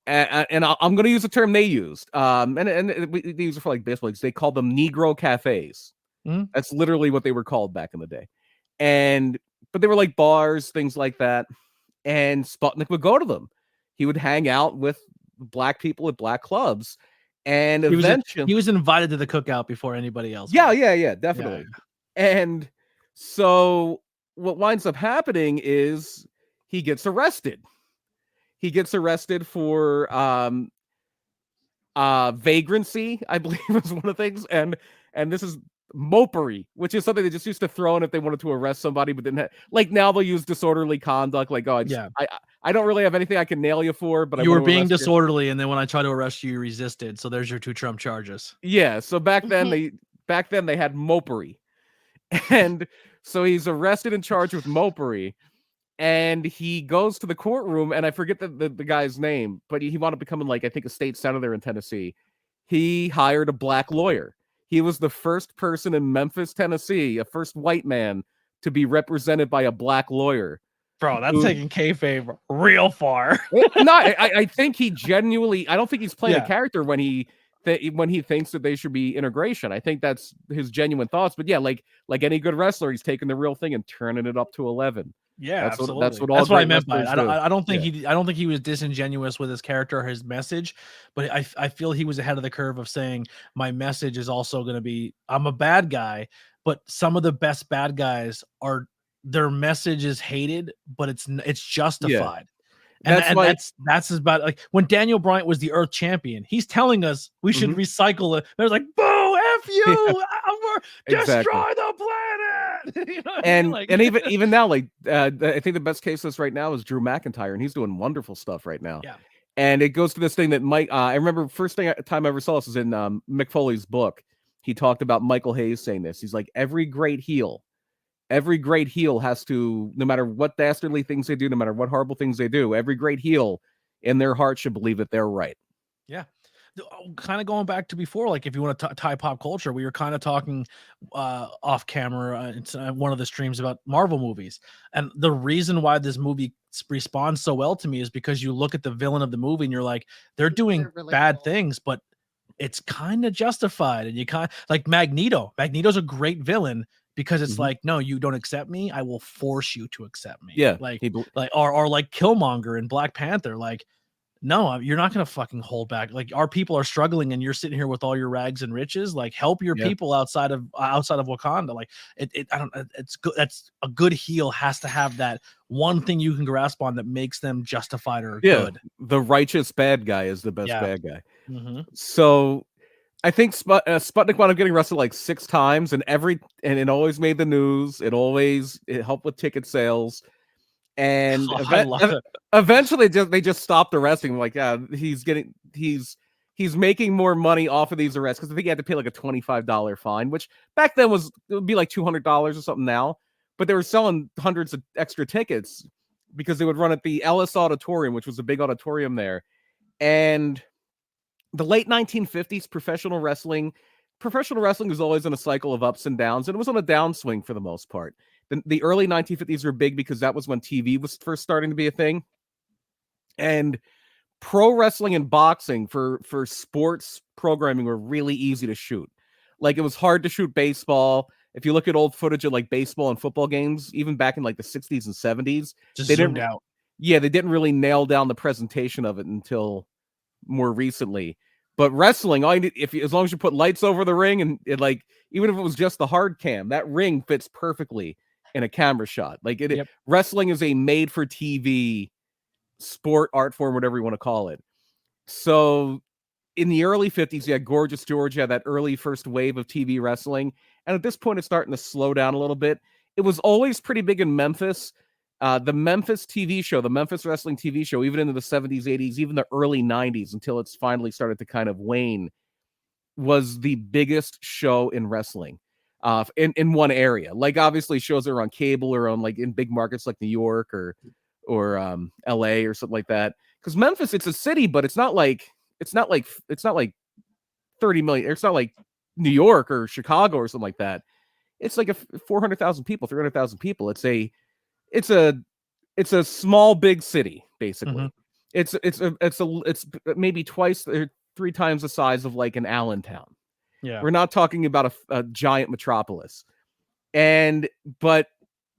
and I'm going to use the term they used. And they use it for like baseball leagues. They called them Negro cafes. Mm-hmm. That's literally what they were called back in the day. But they were like bars, things like that. And Sputnik would go to them. He would hang out with black people at black clubs. And eventually he was invited to the cookout before anybody else. Yeah, definitely. Yeah. And so what winds up happening is he gets arrested. He gets arrested for vagrancy, I believe was one of the things. And this is mopery, which is something they just used to throw in if they wanted to arrest somebody, but didn't have, like now they'll use disorderly conduct. Like, oh, I don't really have anything I can nail you for, but you were being disorderly, and then when I tried to arrest you, you resisted. So there's your 2 Trump charges. Yeah. So back then they had mopery. And so he's arrested and charged with mopery, and he goes to the courtroom, and I forget the guy's name, but he wound up becoming, like, I think a state senator in Tennessee. He hired a black lawyer. He was the first person in Memphis, Tennessee, a first white man to be represented by a black lawyer. Bro, that's taking kayfabe real far. No, I think he genuinely, I don't think he's playing a character when he thinks that they should be integration. I think that's his genuine thoughts. But yeah, like any good wrestler, he's taking the real thing and turning it up to 11. Yeah, absolutely. That's what I meant by it. I don't think he I don't think he was disingenuous with his character or his message, but I feel he was ahead of the curve of saying my message is also going to be I'm a bad guy, but some of the best bad guys are their message is hated, but it's justified. Yeah. That's about like when Daniel Bryant was the Earth champion. He's telling us we should recycle it. There's like, boo, F you, destroy the planet. You know what I mean? Like, and even now, like I think the best case of this right now is Drew McIntyre, and he's doing wonderful stuff right now. Yeah. And it goes to this thing that Mike. I remember first time I ever saw this was in Mick Foley's book. He talked about Michael Hayes saying this. He's like, every great heel has to, no matter what dastardly things they do, no matter what horrible things they do, every great heel in their heart should believe that they're right. Yeah. Kind of going back to before, like if you want to tie pop culture, we were kind of talking off camera in one of the streams about Marvel movies. And the reason why this movie responds so well to me is because you look at the villain of the movie and you're like, they're doing bad things, but it's kind of justified. And you kind of like Magneto. Magneto's a great villain because it's like, no, you don't accept me, I will force you to accept me. Yeah. Or like Killmonger in Black Panther. Like, no, you're not going to fucking hold back. Like our people are struggling and you're sitting here with all your rags and riches. Like help your people outside of Wakanda. Like it's good. That's a good heel has to have that one thing you can grasp on that makes them justified or good. The righteous bad guy is the best bad guy. Mm-hmm. So I think Sputnik wound up getting arrested like 6 times, and it always made the news. It helped with ticket sales. And I love it. eventually they just stopped arresting. Like, he's making more money off of these arrests because I think he had to pay like a $25 fine, which back then it would be like $200 or something now. But they were selling hundreds of extra tickets because they would run at the Ellis Auditorium, which was a big auditorium there. And the late 1950s, professional wrestling was always in a cycle of ups and downs, and it was on a downswing for the most part. The early 1950s were big because that was when TV was first starting to be a thing. And pro wrestling and boxing for sports programming were really easy to shoot. Like, it was hard to shoot baseball. If you look at old footage of like baseball and football games, even back in like the 60s and 70s, Just they zoomed didn't out. Yeah, they didn't really nail down the presentation of it until more recently. But wrestling, as long as you put lights over the ring and like, even if it was just the hard cam, that ring fits perfectly in a camera shot. Like, Yep. Wrestling is a made for TV sport, art form, whatever you want to call it. So in the early 50s, you had Gorgeous George, you had that early first wave of TV wrestling. And at this point, it's starting to slow down a little bit. It was always pretty big in Memphis. The Memphis TV show, the Memphis wrestling TV show, even into the 70s, 80s, even the early 90s, until it's finally started to kind of wane, was the biggest show in wrestling in one area. Like, obviously shows are on cable or on like in big markets like New York or LA or something like that. Because Memphis, it's a city, but it's not like 30 million. It's not like New York or Chicago or something like that. It's like 400,000 people, 300,000 people. It's a small big city, basically. Mhm. It's maybe twice or three times the size of like an Allentown. Yeah. We're not talking about a giant metropolis. But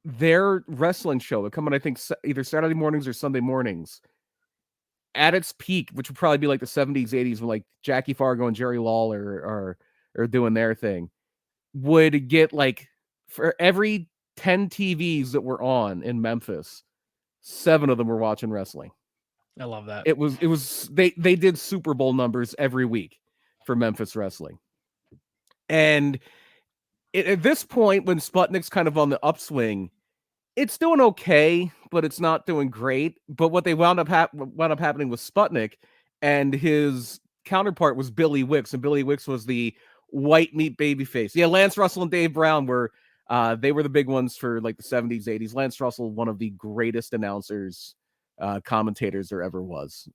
their wrestling show would come on, I think, either Saturday mornings or Sunday mornings at its peak, which would probably be like the 70s, 80s, when like Jackie Fargo and Jerry Lawler are doing their thing, would get like, for every 10 TVs that were on in Memphis, 7 of them were watching wrestling. I love that. They did Super Bowl numbers every week for Memphis wrestling. And at this point, when Sputnik's kind of on the upswing, it's doing okay, but it's not doing great. But what they wound up happening with Sputnik, and his counterpart was Billy Wicks, and Billy Wicks was the white meat babyface. Yeah, Lance Russell and Dave Brown were they were the big ones for like the 70s, 80s. Lance Russell, one of the greatest announcers, commentators there ever was.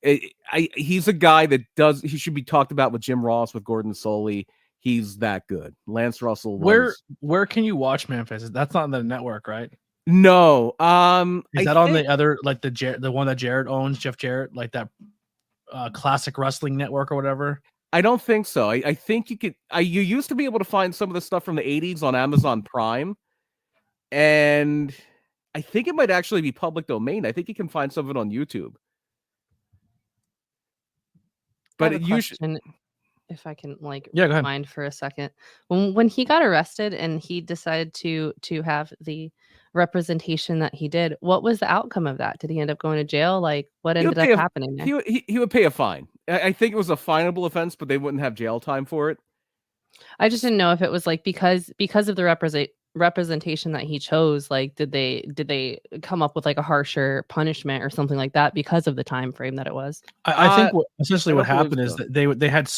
He's a guy that he should be talked about with Jim Ross, with Gordon Soley. He's that good. Lance Russell. Where can you watch Memphis? That's not on the network, right? No. Is that on the other, like the one that Jarrett owns, Jeff Jarrett, like that classic wrestling network or whatever? I don't think so. I think you could. You used to be able to find some of the stuff from the 80s on Amazon Prime, and I think it might actually be public domain. I think you can find some of it on YouTube. But you should. If I can go ahead. mind for a second, when he got arrested and he decided to have the representation that he did, what was the outcome of that? Did he end up going to jail? Like, what ended up happening there? He would pay a fine. I think it was a finable offense, but they wouldn't have jail time for it. I just didn't know if it was like because of the representation that he chose, like did they come up with like a harsher punishment or something like that because of the time frame that it was? I think essentially what happened is that they had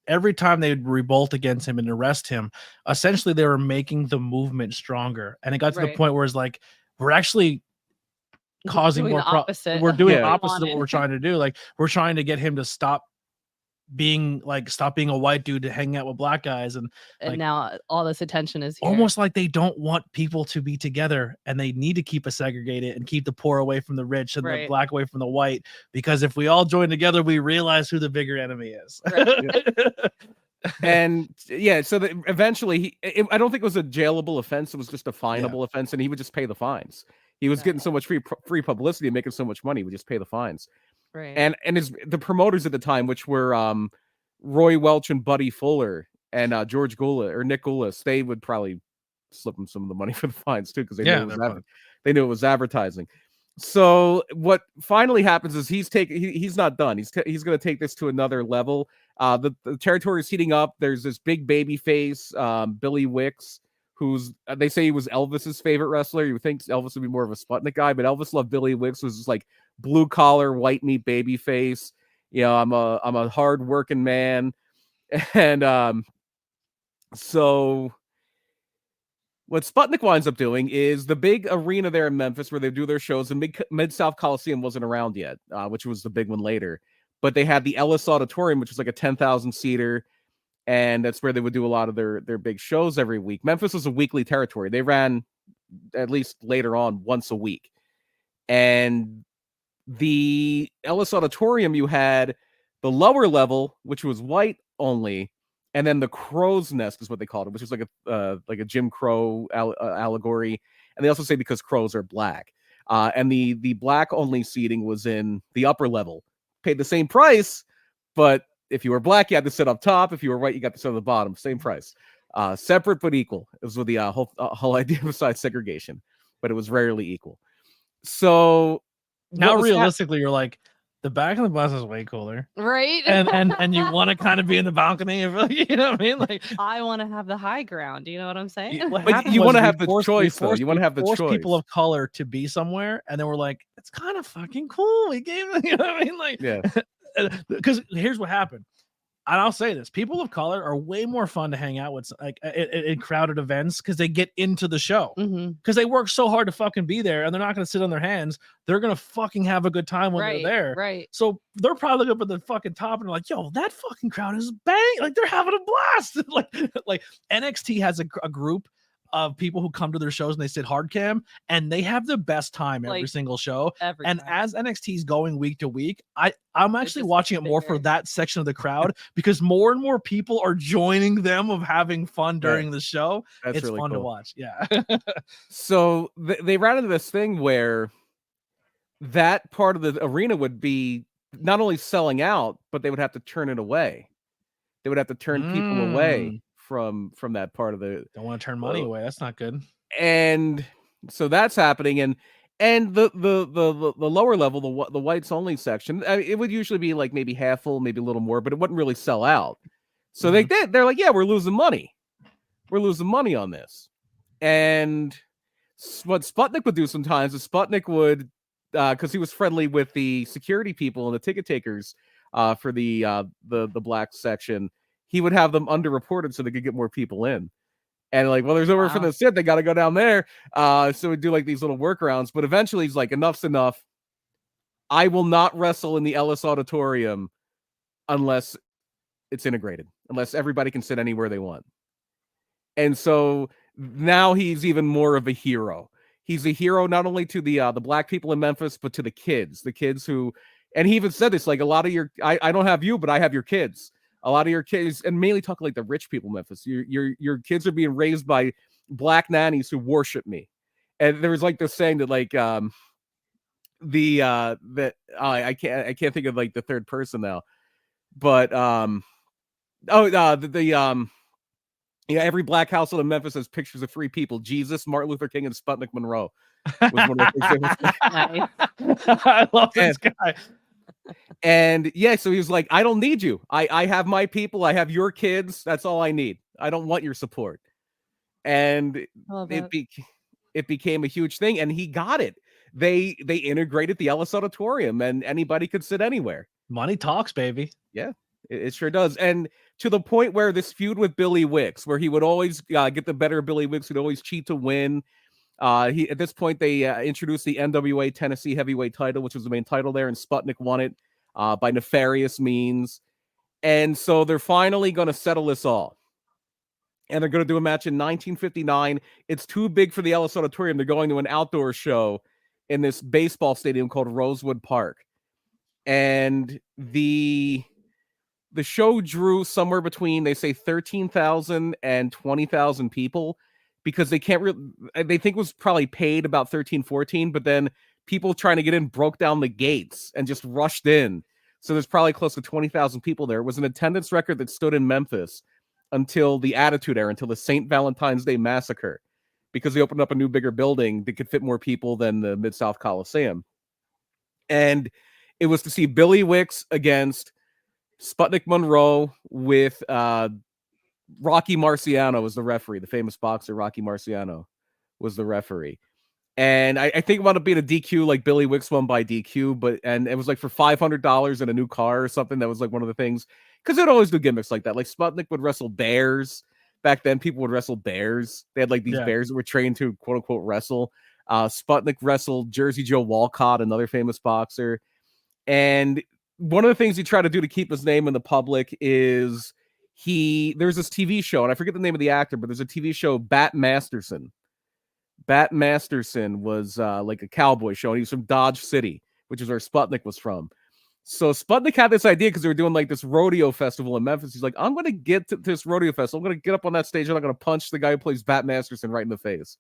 every time they would revolt against him and arrest him, essentially they were making the movement stronger, and it got to the point where it's like, we're actually causing more opposite. We're doing opposite of what we're trying to do. Like, we're trying to get him to stop being a white dude to hang out with black guys, and now all this attention is here. Almost like they don't want people to be together, and they need to keep us segregated and keep the poor away from the rich and the black away from the white, because if we all join together, we realize who the bigger enemy is. And so eventually I don't think it was a jailable offense. It was just a finable offense, and he would just pay the fines. He was getting so much free publicity and making so much money, he would just pay the fines. Right. And the promoters at the time, which were Roy Welch and Buddy Fuller and George Goulas or Nick Goulas, they would probably slip him some of the money for the fines too, because they knew it was advertising. So what finally happens is he's not done. He's going to take this to another level. The territory is heating up. There's this big baby face, Billy Wicks, who's they say he was Elvis's favorite wrestler. You would think Elvis would be more of a Sputnik guy, but Elvis loved Billy Wicks, was just like blue collar, white meat baby face. You know, I'm a hard working man, and so what Sputnik winds up doing is the big arena there in Memphis where they do their shows. The Mid-South Coliseum wasn't around yet, which was the big one later. But they had the Ellis Auditorium, which was like a 10,000 seater. And that's where they would do a lot of their big shows every week. Memphis was a weekly territory. They ran, at least later on, once a week. And the Ellis Auditorium, you had the lower level, which was white only, and then the crow's nest is what they called it, which is like a Jim Crow allegory. And they also say because crows are black. And the black only seating was in the upper level. Paid the same price, but if you were black, you had to sit up top. If you were white, you got to sit on the bottom. Same price. Separate but equal. It was with the whole idea besides segregation, but it was rarely equal. So now realistically, you're like, the back of the bus is way cooler, right? And you want to kind of be in the balcony, you know what I mean? Like, I want to have the high ground. You know what I'm saying? But you want to have the choice, though. You want to have the choice. People of color to be somewhere, and then we're like, it's kind of fucking cool. We gave them, you know what I mean? Like, yeah. Because here's what happened. And I'll say this: people of color are way more fun to hang out with, like in crowded events, because they get into the show. Because they work so hard to fucking be there, and they're not going to sit on their hands. They're going to fucking have a good time when they're there. Right. So they're probably up at the fucking top, and they're like, "Yo, that fucking crowd is bang! Like they're having a blast." like NXT has a group of people who come to their shows and they sit hard cam, and they have the best time every single show. And as NXT is going week to week, I'm actually watching it more for that section of the crowd because more and more people are joining them of having fun during the show. It's really fun to watch. Yeah. So they ran into this thing where that part of the arena would be not only selling out, but they would have to turn it away. They would have to turn people away from that part of the. Don't want to turn money away. That's not good. And so that's happening, and the lower level, the whites only section, I mean, it would usually be like maybe half full, maybe a little more, but it wouldn't really sell out. So they're like, yeah, we're losing money. We're losing money on this. And what Sputnik would do sometimes is Sputnik would, because he was friendly with the security people and the ticket takers for the black section, he would have them underreported so they could get more people in. And like, well, there's nowhere for them to sit. They got to go down there. So we do like these little workarounds. But eventually he's like, enough's enough. I will not wrestle in the Ellis Auditorium unless it's integrated, unless everybody can sit anywhere they want. And so now he's even more of a hero. He's a hero not only to the black people in Memphis, but to the kids who, and he even said this, like a lot of your, I don't have you, but I have your kids. A lot of your kids, and mainly talking like the rich people in Memphis, your kids are being raised by black nannies who worship me. And there was like this saying that like I can't think of like the third person now, but every black household in Memphis has pictures of three people: Jesus, Martin Luther King, and Sputnik Monroe. Was one of the things I love this guy. And yeah, so he was like, I don't need you. I have my people. I have your kids. That's all I need. I don't want your support. And it became a huge thing, and he got it. They integrated the Ellis Auditorium, and anybody could sit anywhere. Money talks, baby. Yeah, it sure does. And to the point where this feud with Billy Wicks, where he would always get the better of Billy Wicks, would always cheat to win. At this point, they introduced the NWA Tennessee heavyweight title, which was the main title there, and Sputnik won it by nefarious means. And so they're finally going to settle this all. And they're going to do a match in 1959. It's too big for the Ellis Auditorium. They're going to an outdoor show in this baseball stadium called Rosewood Park. And the show drew somewhere between, they say, 13,000 and 20,000 people. Because they can't they think it was probably paid about 13, 14, but then people trying to get in broke down the gates and just rushed in. So there's probably close to 20,000 people there. It was an attendance record that stood in Memphis until the Attitude Era, until the St. Valentine's Day Massacre, because they opened up a new, bigger building that could fit more people than the Mid-South Coliseum. And it was to see Billy Wicks against Sputnik Monroe with Rocky Marciano was the referee, the famous boxer Rocky Marciano was the referee. And I think it wound up being a DQ, like Billy Wicks won by DQ, and it was like for $500 and a new car or something. That was like one of the things, because they'd always do gimmicks like that. Like Sputnik would wrestle bears. Back then, people would wrestle bears. They had like these bears that were trained to quote unquote wrestle. Sputnik wrestled Jersey Joe Walcott, another famous boxer. And one of the things he tried to do to keep his name in the public is there's this TV show, and I forget the name of the actor, but there's a TV show, Bat Masterson. Bat Masterson was like a cowboy show, and he was from Dodge City, which is where Sputnik was from. So Sputnik had this idea because they were doing like this rodeo festival in Memphis. He's like, I'm going to get to this rodeo festival. I'm going to get up on that stage and I'm going to punch the guy who plays Bat Masterson right in the face.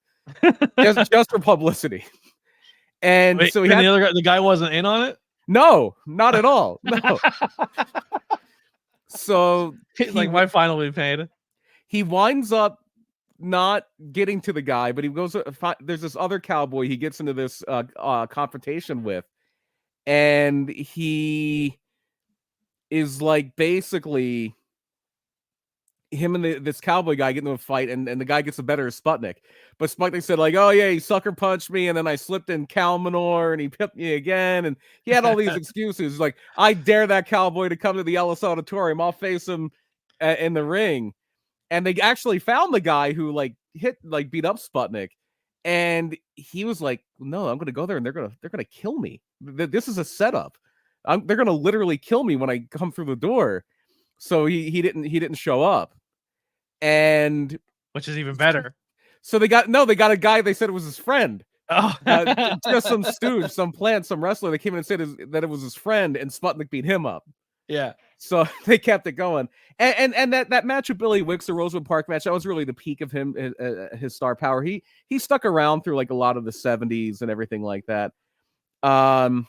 just for publicity. And wait, so the guy wasn't in on it? No, not at all. No. So like, my final will be paid. He winds up not getting to the guy, but he goes, there's this other cowboy he gets into this confrontation with, and he is like basically him and this cowboy guy get into a fight, and the guy gets the better of Sputnik. But Sputnik said like, oh yeah, he sucker punched me, and then I slipped in cow manure, and he pipped me again, and he had all these excuses. Like, I dare that cowboy to come to the Ellis Auditorium. I'll face him in the ring. And they actually found the guy who beat up Sputnik, and he was like, "No, I'm going to go there, and they're going to kill me. This is a setup. They're going to literally kill me when I come through the door." So he didn't show up, and which is even better. So they got a guy. They said it was his friend. Oh, just some stooge, some wrestler. They came in and said that it was his friend, and Sputnik beat him up. Yeah. So they kept it going, and that match with Billy Wicks, the Rosewood Park match, that was really the peak of him, his star power. He stuck around through like a lot of the 70s and everything like that. And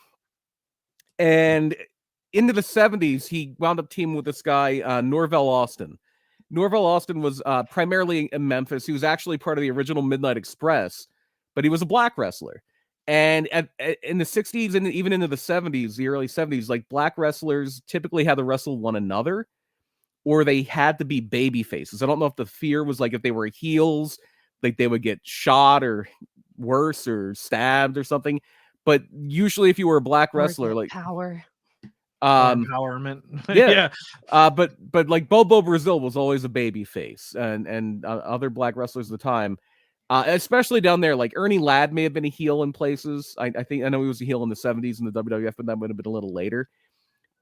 into the 70s, he wound up teaming with this guy, Norvell Austin. Norvell Austin was primarily in Memphis. He was actually part of the original Midnight Express, but he was a black wrestler. And in the 60s and even into the 70s, the early 70s, like black wrestlers typically had to wrestle one another, or they had to be baby faces. I don't know if the fear was like if they were heels, like they would get shot or worse or stabbed or something. But usually if you were a black wrestler, like power. Empowerment. Yeah. But like Bobo Brazil was always a baby face, and other black wrestlers at the time. Especially down there, like Ernie Ladd may have been a heel in places. I know he was a heel in the 70s in the WWF, but that would have been a little later.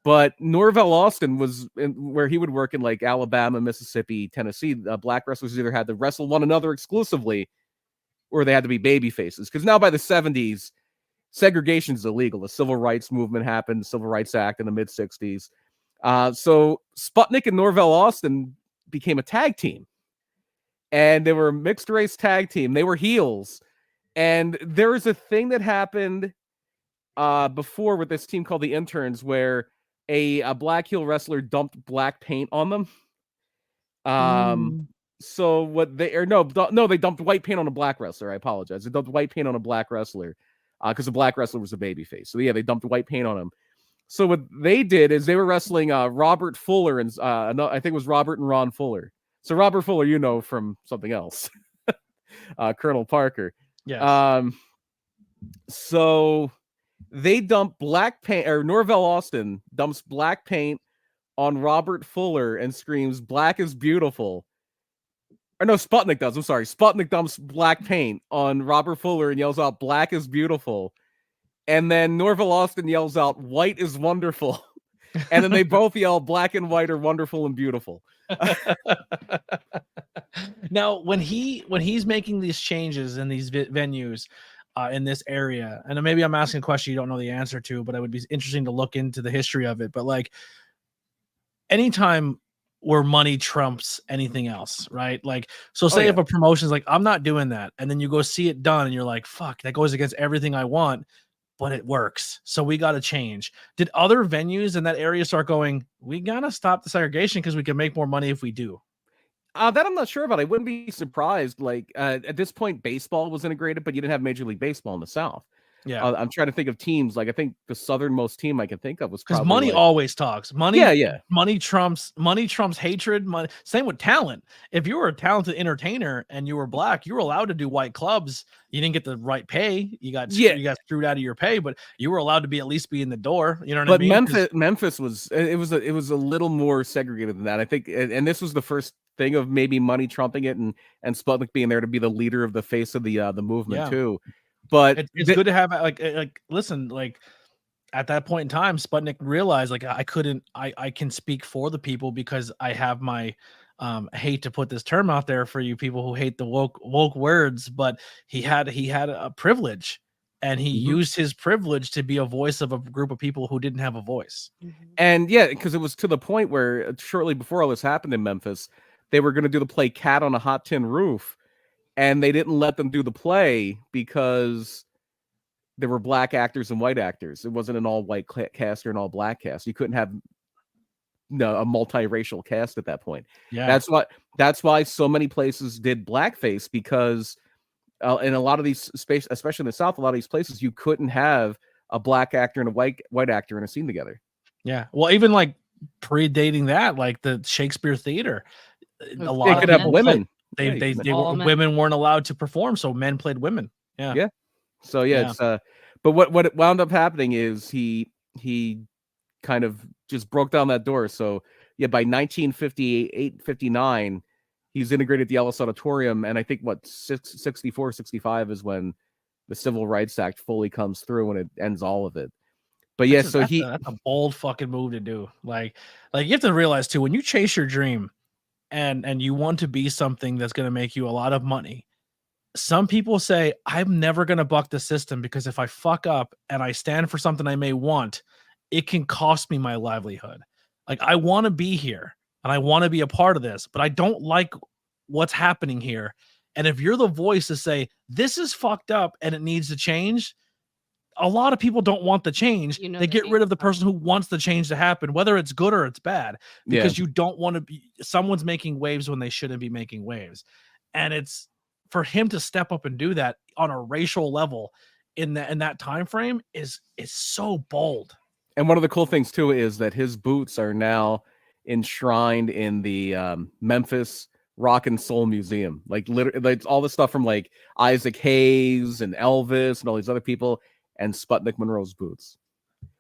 But Norvell Austin was where he would work in like Alabama, Mississippi, Tennessee. Black wrestlers either had to wrestle one another exclusively, or they had to be baby faces. Because now by the 70s, segregation is illegal. The Civil Rights Movement happened, the Civil Rights Act in the mid 60s. So Sputnik and Norvell Austin became a tag team. And they were a mixed race tag team. They were heels. And there was a thing that happened before with this team called the Interns, where a black heel wrestler dumped black paint on them. So what they they dumped white paint on a black wrestler. I apologize. They dumped white paint on a black wrestler because the black wrestler was a babyface. So yeah, they dumped white paint on him. So what they did is they were wrestling Robert Fuller and I think it was Robert and Ron Fuller. So Robert Fuller, you know, from something else, Colonel Parker. Yeah. So they dump black paint, or Norvell Austin dumps black paint on Robert Fuller and screams, "Black is beautiful." Or no, Sputnik does. I'm sorry. Sputnik dumps black paint on Robert Fuller and yells out, "Black is beautiful." And then Norvell Austin yells out, "White is wonderful." And then they both yell, "Black and white are wonderful and beautiful." Now, when he's making these changes in these venues in this area, and maybe I'm asking a question you don't know the answer to, but it would be interesting to look into the history of it. But like, anytime where money trumps anything else, right? Like, so say if a promotion's like, "I'm not doing that," and then you go see it done, and you're like, "Fuck, that goes against everything I want," but it works, so we got to change. Did other venues in that area start going, "We gotta stop the segregation because we can make more money if we do"? That I'm not sure about. I wouldn't be surprised. Like at this point, baseball was integrated, but you didn't have Major League Baseball in the South. Yeah. Mm-hmm. I'm trying to think of teams. Like I think the southernmost team I can think of was Because probably money like, always talks. Money, yeah. money trumps hatred. Money. Same with talent. If you were a talented entertainer and you were black, you were allowed to do white clubs. You didn't get the right pay. You got Yeah. screwed out of your pay, but you were allowed to at least be in the door. You know what I But mean? Memphis was it was a little more segregated than that. I think, and this was the first thing of maybe money trumping it, and Sputnik being there to be the leader of the face of the movement Yeah. too. But It's good to have like listen, like at that point in time, Sputnik realized like I can speak for the people because I have my I hate to put this term out there for you people who hate the woke words, but he had a privilege, and he Mhm. used his privilege to be a voice of a group of people who didn't have a voice. And yeah, because it was to the point where shortly before all this happened in Memphis, they were going to do the play Cat on a Hot Tin Roof, and they didn't let them do the play because there were black actors and white actors. It wasn't an all white cast or an all black cast. You couldn't have a multiracial cast at that point. Yeah. That's why so many places did blackface, because in a lot of these spaces, especially in the South, a lot of these places you couldn't have a black actor and a white actor in a scene together. Yeah. Well, even like predating that, like the Shakespeare Theater, a lot They of could have people women. they All were men. women weren't allowed to perform, so men played women. Yeah. Yeah. So Yeah. it's but what it wound up happening is he kind of just broke down that door. So yeah, by 1958, 59, he's integrated the Ellis Auditorium, and I think 64, 65 is when the Civil Rights Act fully comes through and it ends all of it. But yeah, so That's a bold fucking move to do. Like you have to realize too, when you chase your dream and you want to be something that's going to make you a lot of money, some people say, I'm never going to buck the system because if I fuck up and I stand for something I may want, it can cost me my livelihood. Like I want to be here and I want to be a part of this, but I don't like what's happening here. And if you're the voice to say, this is fucked up and it needs to change, a lot of people don't want the change. You know They the get rid of the downside. person who wants the change to happen, whether it's good or it's bad, yeah. because you don't want to be someone's making waves when they shouldn't be making waves. And it's for him to step up and do that on a racial level in that time frame is so bold. And one of the cool things too is that his boots are now enshrined in the Memphis Rock and Soul Museum. Like literally, like all the stuff from like Isaac Hayes and Elvis and all these other people, and Sputnik Monroe's boots.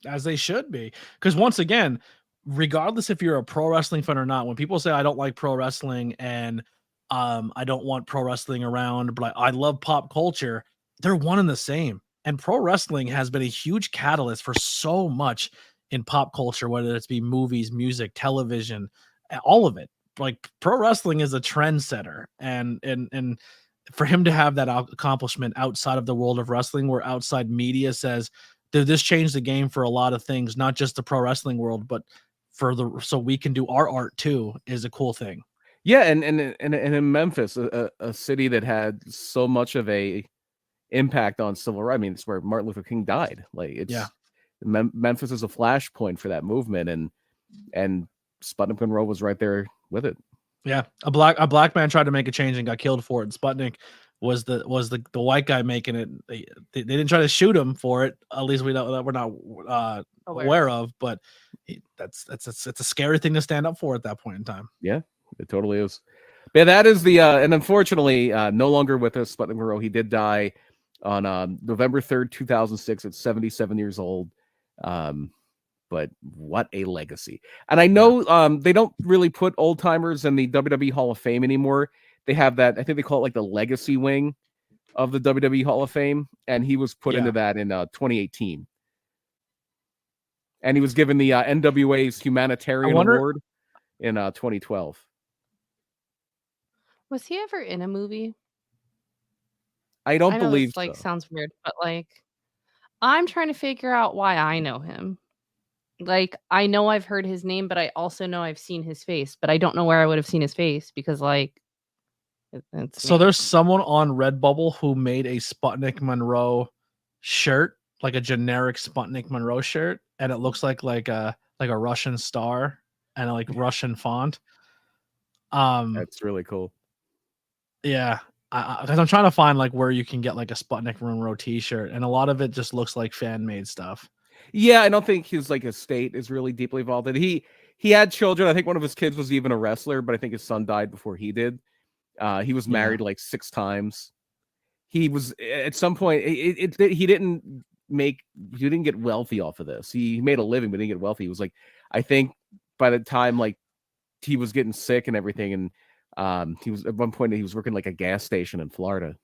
As they should be. Because once again, regardless if you're a pro wrestling fan or not, when people say I don't like pro wrestling and I don't want pro wrestling around, but I love pop culture, they're one and the same. And pro wrestling has been a huge catalyst for so much in pop culture, whether it's be movies, music, television, all of it. Like pro wrestling is a trendsetter, and for him to have that accomplishment outside of the world of wrestling, where outside media says, "Did this change the game for a lot of things, not just the pro wrestling world, but so we can do our art too," is a cool thing. Yeah, and in Memphis, a city that had so much of a impact on civil rights. I mean, it's where Martin Luther King died. Like it's Memphis is a flashpoint for that movement, and Sputnik Monroe was right there with it. Yeah, a black man tried to make a change and got killed for it. And Sputnik was the white guy making it. They didn't try to shoot him for it. At least we're not aware of. But it's a scary thing to stand up for at that point in time. Yeah, it totally is. But yeah, that is the and unfortunately no longer with us, Sputnik Monroe. He did die on November 3rd, 2006 at 77 years old. But what a legacy. And I know they don't really put old timers in the WWE Hall of Fame anymore. They have that, I think they call it like the legacy wing of the WWE Hall of Fame, and he was put into that in 2018. And he was given the NWA's Humanitarian Award in 2012. Was he ever in a movie? I don't I know believe this, like, so. sounds weird, but, like, I'm trying to figure out why I know him. Like, I know I've heard his name, but I also know I've seen his face, but I don't know where I would have seen his face because, like, it's So there's someone on Redbubble who made a Sputnik Monroe shirt, like a generic Sputnik Monroe shirt, and it looks like a Russian star and like Russian font. That's really cool. Yeah, because I'm trying to find like where you can get like a Sputnik Monroe T-shirt, and a lot of it just looks like fan made stuff. Yeah, I don't think his like estate is really deeply involved. And he had children. I think one of his kids was even a wrestler, but I think his son died before he did. He was married like 6 times. He was at some point. He didn't get wealthy off of this. He made a living, but didn't get wealthy. He was like, I think by the time like he was getting sick and everything, and he was at one point he was working like a gas station in Florida.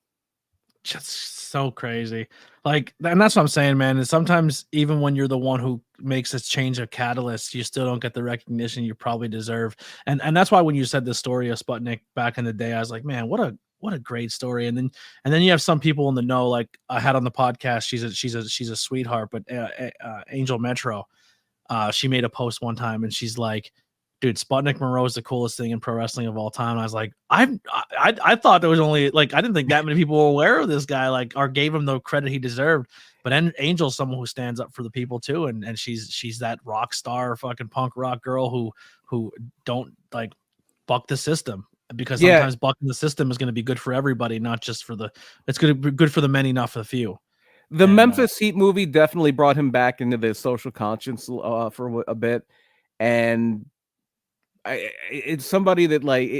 Just so crazy. Like, and that's what I'm saying, man. And sometimes even when you're the one who makes this change of catalyst, you still don't get the recognition you probably deserve. And that's why when you said the story of Sputnik back in the day, I was like, man, what a great story. And then you have some people in the know, like I had on the podcast. She's a sweetheart, but Angel Metro, she made a post one time and she's like, dude, Sputnik Monroe is the coolest thing in pro wrestling of all time. And I was like, I thought there was only like, I didn't think that many people were aware of this guy, like, or gave him the credit he deserved. But Angel's someone who stands up for the people too, and she's that rock star, fucking punk rock girl who don't like buck the system, because sometimes bucking the system is going to be good for everybody, not just for it's going to be good for the many, not for the few. The Memphis Heat movie definitely brought him back into the social conscience for a bit, and it's somebody that like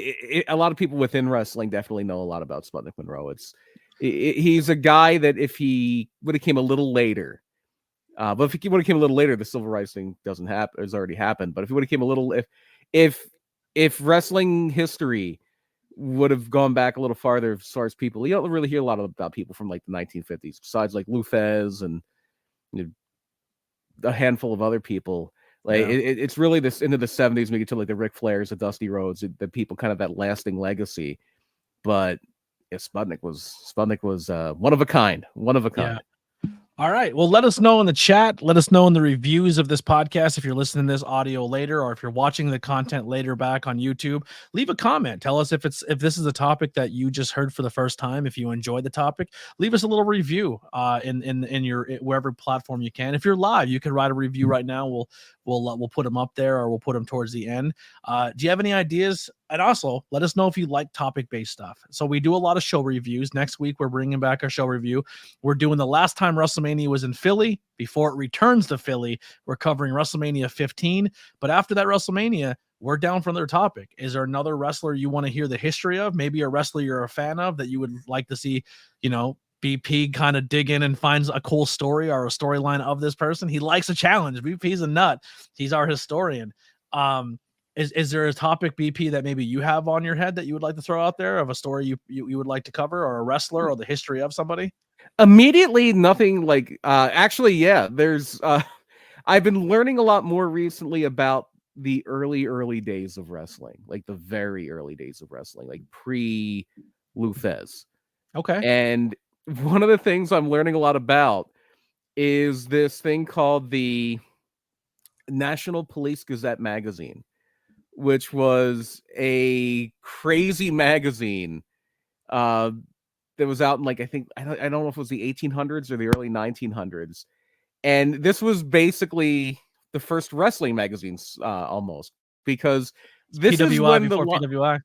a lot of people within wrestling definitely know a lot about Sputnik Monroe. He's a guy that if he would have came a little later, but if he would have came a little later, the civil rights thing doesn't happen. It's already happened. But if he would have came a little, if wrestling history would have gone back a little farther as far as people, you don't really hear a lot about people from like the 1950s, besides like Lou Thesz and a handful of other people. Like it's really this into the 70s, we get to like the Ric Flairs, the Dusty Rhodes, the people kind of that lasting legacy. But Sputnik was one of a kind. Yeah. All right. Well, let us know in the chat. Let us know in the reviews of this podcast. If you're listening to this audio later, or if you're watching the content later back on YouTube, leave a comment. Tell us if this is a topic that you just heard for the first time. If you enjoyed the topic, leave us a little review in your wherever platform you can. If you're live, you can write a review right now. We'll put them up there, or we'll put them towards the end. Do you have any ideas? And also, let us know if you like topic-based stuff. So we do a lot of show reviews. Next week, we're bringing back our show review. We're doing the last time WrestleMania was in Philly. Before it returns to Philly, we're covering WrestleMania 15. But after that WrestleMania, we're down for another topic. Is there another wrestler you want to hear the history of? Maybe a wrestler you're a fan of that you would like to see, BP kind of dig in and finds a cool story or a storyline of this person. He likes a challenge. BP's a nut. He's our historian. Is there a topic, BP, that maybe you have on your head that you would like to throw out there of a story you would like to cover, or a wrestler, or the history of somebody? Immediately, nothing like actually, yeah. There's I've been learning a lot more recently about the early days of wrestling, like the very early days of wrestling, like pre Lou Thesz. Okay. And one of the things I'm learning a lot about is this thing called the National Police Gazette magazine, which was a crazy magazine that was out in like, I don't know if it was the 1800s or the early 1900s. And this was basically the first wrestling magazines almost, because this PWI is when before PWI.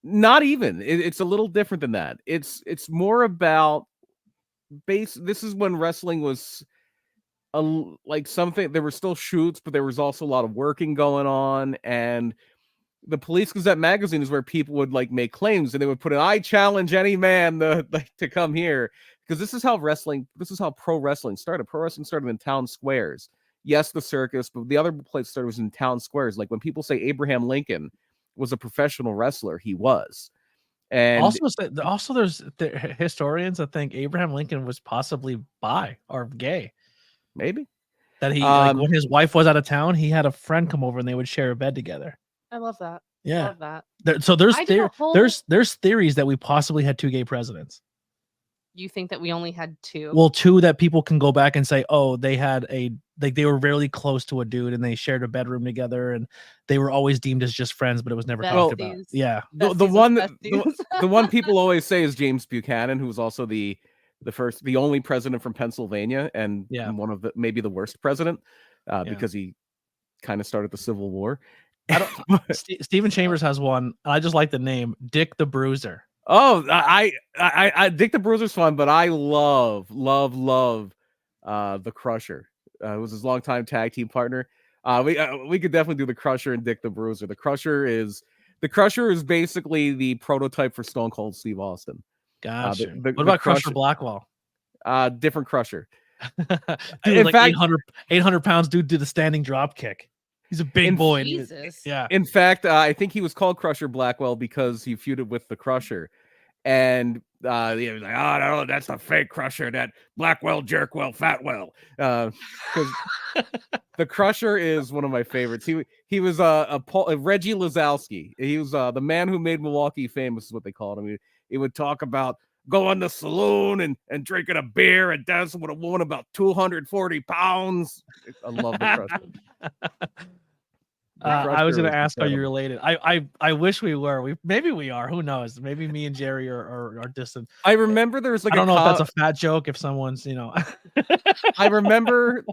Not even. It's a little different than that. It's more about this is when wrestling was like something. There were still shoots, but there was also a lot of working going on, and the Police Gazette magazine is where people would like make claims, and they would put I challenge any man to come here, because this is how pro wrestling started. Pro wrestling started in town squares. Yes, the circus, but the other place started was in town squares. Like when people say Abraham Lincoln was a professional wrestler, he was. And also there's historians that think Abraham Lincoln was possibly bi or gay. Maybe that he like when his wife was out of town, he had a friend come over and they would share a bed together. I love that. Yeah, I love that. So there's theories that we possibly had 2 gay presidents. You think that we only had 2? Well, 2 that people can go back and say, oh, they had they were really close to a dude and they shared a bedroom together and they were always deemed as just friends, but it was never talked about. Yeah, the one people always say is James Buchanan, who was also the only president from Pennsylvania, and one of maybe the worst president because he kind of started the Civil War. Stephen Chambers has one. I just like the name, Dick the Bruiser. Oh, I Dick the Bruiser's fun, but I love the Crusher. It was his longtime tag team partner. We could definitely do the Crusher and Dick the Bruiser. The Crusher is basically the prototype for Stone Cold Steve Austin. Gotcha. What about Crusher Blackwell? Different Crusher. Dude, in like fact, 800 pounds dude did a standing drop kick. He's a big boy. Jesus. Yeah. In fact, I think he was called Crusher Blackwell because he feuded with the Crusher. And he was like, oh, no, that's a fake Crusher, that Blackwell, Jerkwell, Fatwell. Because the Crusher is one of my favorites. He was a Reggie Lazowski. He was the man who made Milwaukee famous, is what they called him. He would talk about going to the saloon and drinking a beer and dancing with a woman about 240 pounds. I love the Crusher. I was going to ask, are you related? I wish we were. Maybe we are. Who knows? Maybe me and Jerry are distant. I remember there was like I don't know if that's a fat joke. If someone's, I remember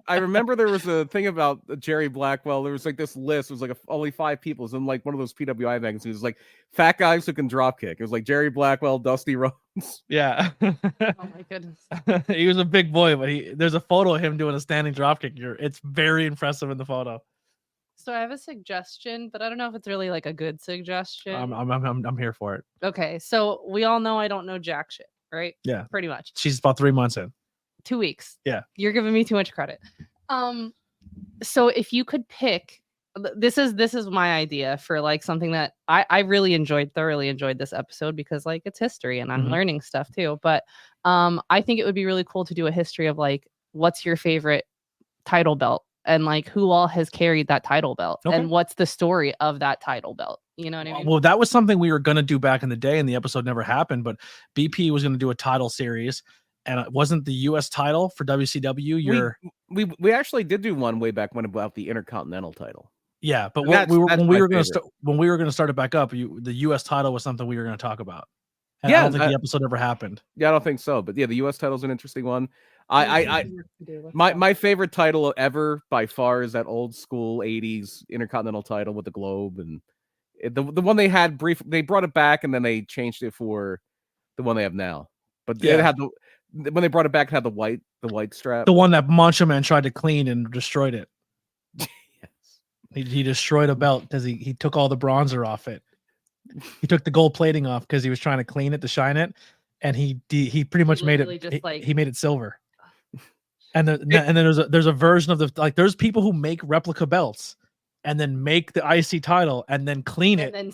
there was a thing about Jerry Blackwell. There was like this list. It was like only 5 people. It was in like one of those PWI magazines. It was like fat guys who can drop kick. It was like Jerry Blackwell, Dusty Rhodes. Yeah. Oh my goodness. He was a big boy, but there's a photo of him doing a standing drop kick. It's very impressive in the photo. So I have a suggestion, but I don't know if it's really like a good suggestion. I'm here for it. Okay, so we all know I don't know jack shit, right? Yeah, pretty much. She's about 3 months in. 2 weeks. Yeah, you're giving me too much credit. So if you could pick, this is my idea for like something that I really thoroughly enjoyed this episode because like it's history and I'm learning stuff too. But I think it would be really cool to do a history of like what's your favorite title belt. And like who all has carried that title belt and what's the story of that title belt? You know what I mean? Well, that was something we were going to do back in the day and the episode never happened, but BP was going to do a title series and it wasn't the US title for WCW. We actually did do one way back when about the Intercontinental title. Yeah, but when we were going to start it back up, the US title was something we were going to talk about. And I don't think the episode ever happened. Yeah, I don't think so. But yeah, the US title is an interesting one. My favorite title ever by far is that old school 80s Intercontinental title with the globe and the one they had they brought it back and then they changed it for the one they have now. But it had when they brought it back, it had the white strap. The one that Macho Man tried to clean and destroyed it. Yes. He destroyed a belt because he took all the bronzer off it. He took the gold plating off because he was trying to clean it to shine it, and he pretty much made it. He made it silver. And then there's a version of there's people who make replica belts and then make the IC title and then clean it and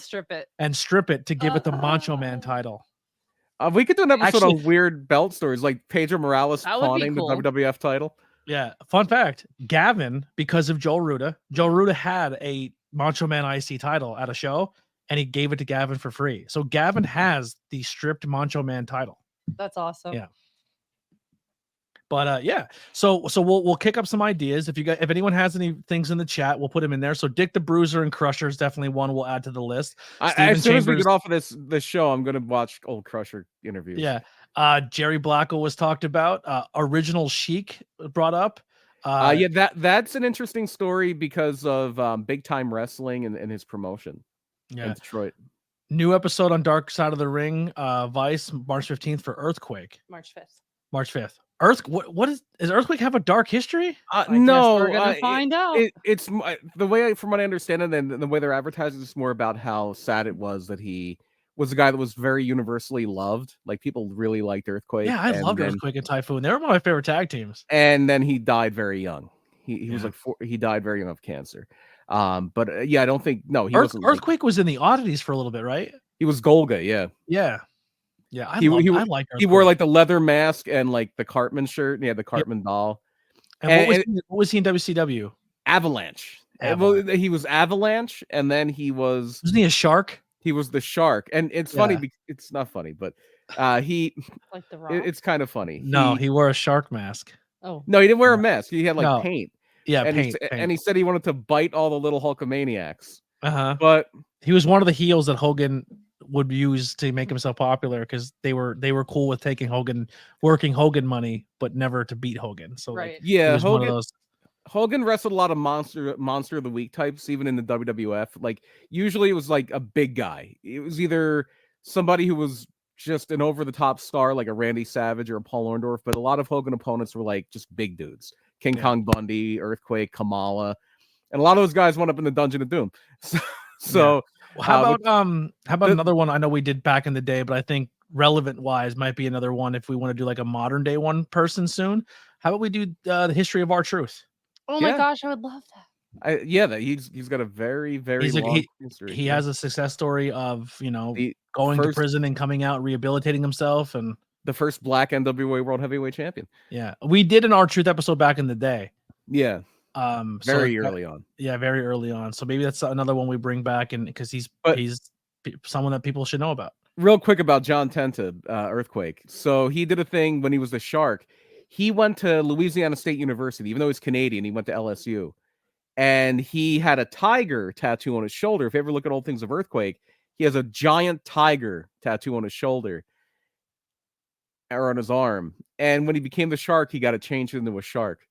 then strip it to give it the Macho Man title. We could do an episode on weird belt stories like Pedro Morales pawning the WWF title. Yeah. Fun fact: Gavin, because of Joe Ruda had a Macho Man IC title at a show and he gave it to Gavin for free. So Gavin has the stripped Macho Man title. That's awesome. Yeah. But so we'll kick up some ideas. If anyone has any things in the chat, we'll put them in there. So Dick the Bruiser and Crusher is definitely one we'll add to the list. As soon as we get off of this show, I'm gonna watch old Crusher interviews. Yeah. Jerry Blackwell was talked about. Original Sheik brought up. That's an interesting story because of Big Time Wrestling and his promotion in Detroit. New episode on Dark Side of the Ring, Vice, March 15th for Earthquake. March 5th. March 5th. What is Earthquake have a dark history? No, we're gonna find out. It's the way, from what I understand it, and the way they're advertising, it's more about how sad it was that he was a guy that was very universally loved. Like people really liked Earthquake. Yeah, I loved Earthquake and Typhoon. They were one of my favorite tag teams. And then he died very young. He was like he died very young of cancer. But I don't think he wasn't. Earthquake was in the oddities for a little bit, right? He was Golga, yeah. Yeah, I like he wore like the leather mask and like the Cartman shirt. And he had the Cartman doll. And what was he in WCW? Avalanche. Well, he was Avalanche, and then wasn't he a shark? He was the Shark, and it's funny. Because it's not funny, but he like the Rock. It's kind of funny. No, he wore a shark mask. Oh no, he didn't wear a mask. He had like paint. Yeah, and paint. And he said he wanted to bite all the little Hulkamaniacs. But he was one of the heels that Hogan would use to make himself popular because they were cool with taking working Hogan money, but never to beat Hogan. So Hogan wrestled a lot of monster of the week types, even in the WWF. Like usually it was like a big guy. It was either somebody who was just an over-the-top star like a Randy Savage or a Paul Orndorff, but a lot of Hogan opponents were like just big dudes. King Kong Bundy, Earthquake, Kamala. And a lot of those guys went up in the Dungeon of Doom. So how about another one I know we did back in the day, but I think relevant wise might be another one if we want to do like a modern day one person soon. How about we do the history of R-Truth? Oh my gosh, I would love that. He's got a very, very long history. He has a success story of, The going to prison and coming out, rehabilitating himself, and the first black NWA World Heavyweight Champion. Yeah, we did an R-Truth episode back in the day. Yeah. Very early on. Yeah, very early on. So maybe that's another one we bring back, and because he's someone that people should know about. Real quick about John Tenta, Earthquake. So he did a thing when he was the Shark. He went to Louisiana State University, even though he's Canadian. He went to LSU. And he had a tiger tattoo on his shoulder. If you ever look at old things of Earthquake, he has a giant tiger tattoo on his shoulder or on his arm. And when he became the Shark, he got to change it into a shark.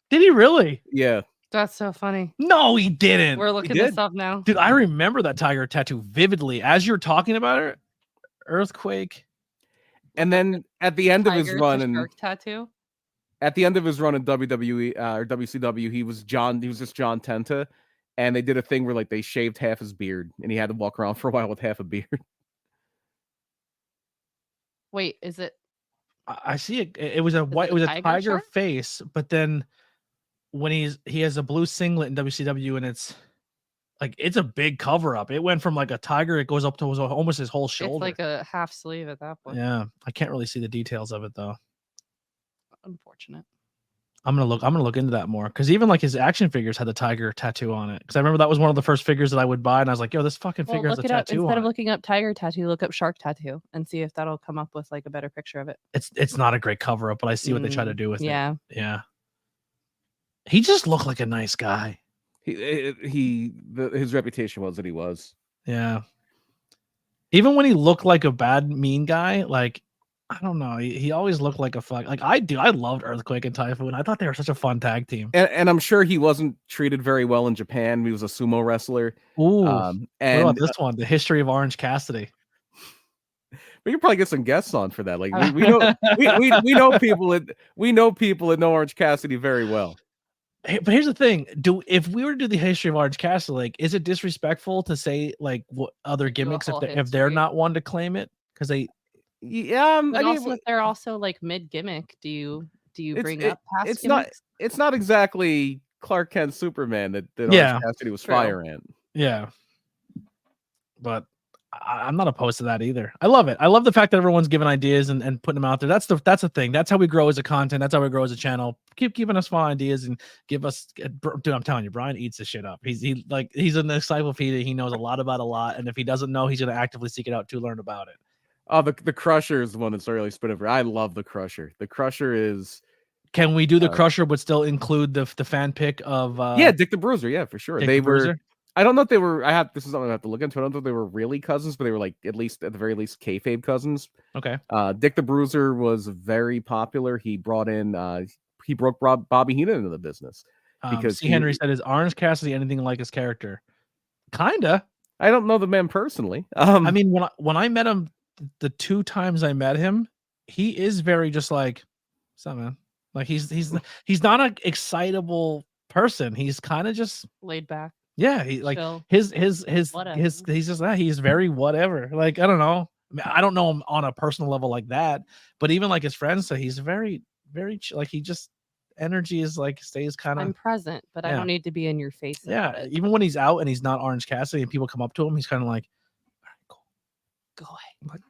Did he really? Yeah. That's so funny. No, he didn't. We're looking this up now. Dude, I remember that tiger tattoo vividly. As you're talking about it, Earthquake. And then at the end of his run in tattoo. At the end of his run in WWE or WCW, he was just John Tenta, and they did a thing where like they shaved half his beard, and he had to walk around for a while with half a beard. Wait, is it? I see it. It was a white. It was a tiger face, but then when he has a blue singlet in WCW, and it's a big cover up. It went from like a tiger, it goes up to almost his whole shoulder. It's like a half sleeve at that point. Yeah, I can't really see the details of it though. Unfortunate. I'm gonna look into that more, because even like his action figures had the tiger tattoo on it. Because I remember that was one of the first figures that I would buy, and I was like, "Yo, this fucking figure has a tattoo." Instead of looking up tiger tattoo, look up shark tattoo and see if that'll come up with like a better picture of it. It's not a great cover up, but I see what they try to do with it. Yeah. He just looked like a nice guy. His reputation was that he was. Yeah. Even when he looked like a bad, mean guy, like, I don't know. He always looked like a fuck. Like I do. I loved Earthquake and Typhoon. I thought they were such a fun tag team. And I'm sure he wasn't treated very well in Japan. He was a sumo wrestler. Ooh. And what about this one? The History of Orange Cassidy. We could probably get some guests on for that. Like we know we know people that know Orange Cassidy very well. Hey, but here's the thing: if we were to do the History of Orange Cassidy, like, is it disrespectful to say like what other gimmicks if they're not one to claim it? Because they. Yeah, but also if they're also like mid gimmick, do you bring up past gimmicks? It's not exactly Clark Kent Superman that Orange Cassidy was firing. Yeah, but I'm not opposed to that either. I love it. I love the fact that everyone's giving ideas and putting them out there. That's the thing. That's how we grow as a content. That's how we grow as a channel. Keep giving us fun ideas and give us. Dude, I'm telling you, Brian eats this shit up. He's an encyclopedia. He knows a lot about a lot, and if he doesn't know, he's gonna actively seek it out to learn about it. Oh, the Crusher is the one that's really spinning for. I love the Crusher. The Crusher is. Can we do the Crusher, but still include the fan pick of? Dick the Bruiser. Yeah, for sure. Dick the Bruiser? I don't know if they were. This is something I have to look into. I don't know if they were really cousins, but they were like at the very least kayfabe cousins. Okay. Dick the Bruiser was very popular. He brought in. He broke Bobby Heenan into the business because Henry said, "Is Orange Cassidy anything like his character?" Kinda. I don't know the man personally. I mean, when I met him. The two times I met him, he is very just like, what's up, man? Like he's not an excitable person. He's kind of just laid back. Yeah, he like his he's just that. He's very whatever. Like, I don't know. I mean, I don't know him on a personal level like that, but even like his friends say, he's very, very like he just energy is like stays kind of. I'm present, but I don't need to be in your face. Yeah, even when he's out and he's not Orange Cassidy and people come up to him, he's kind of like, all right, cool, go away. Like,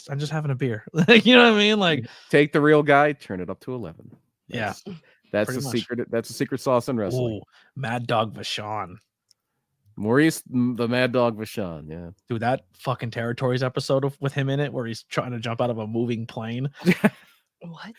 I'm just having a beer. Like, you know what I mean? Like, take the real guy, turn it up to 11. That's the much. secret. That's the secret sauce in wrestling. Ooh, Mad Dog Vachon. Maurice the Mad Dog Vachon. Yeah, dude, that fucking Territories episode with him in it, where he's trying to jump out of a moving plane. What?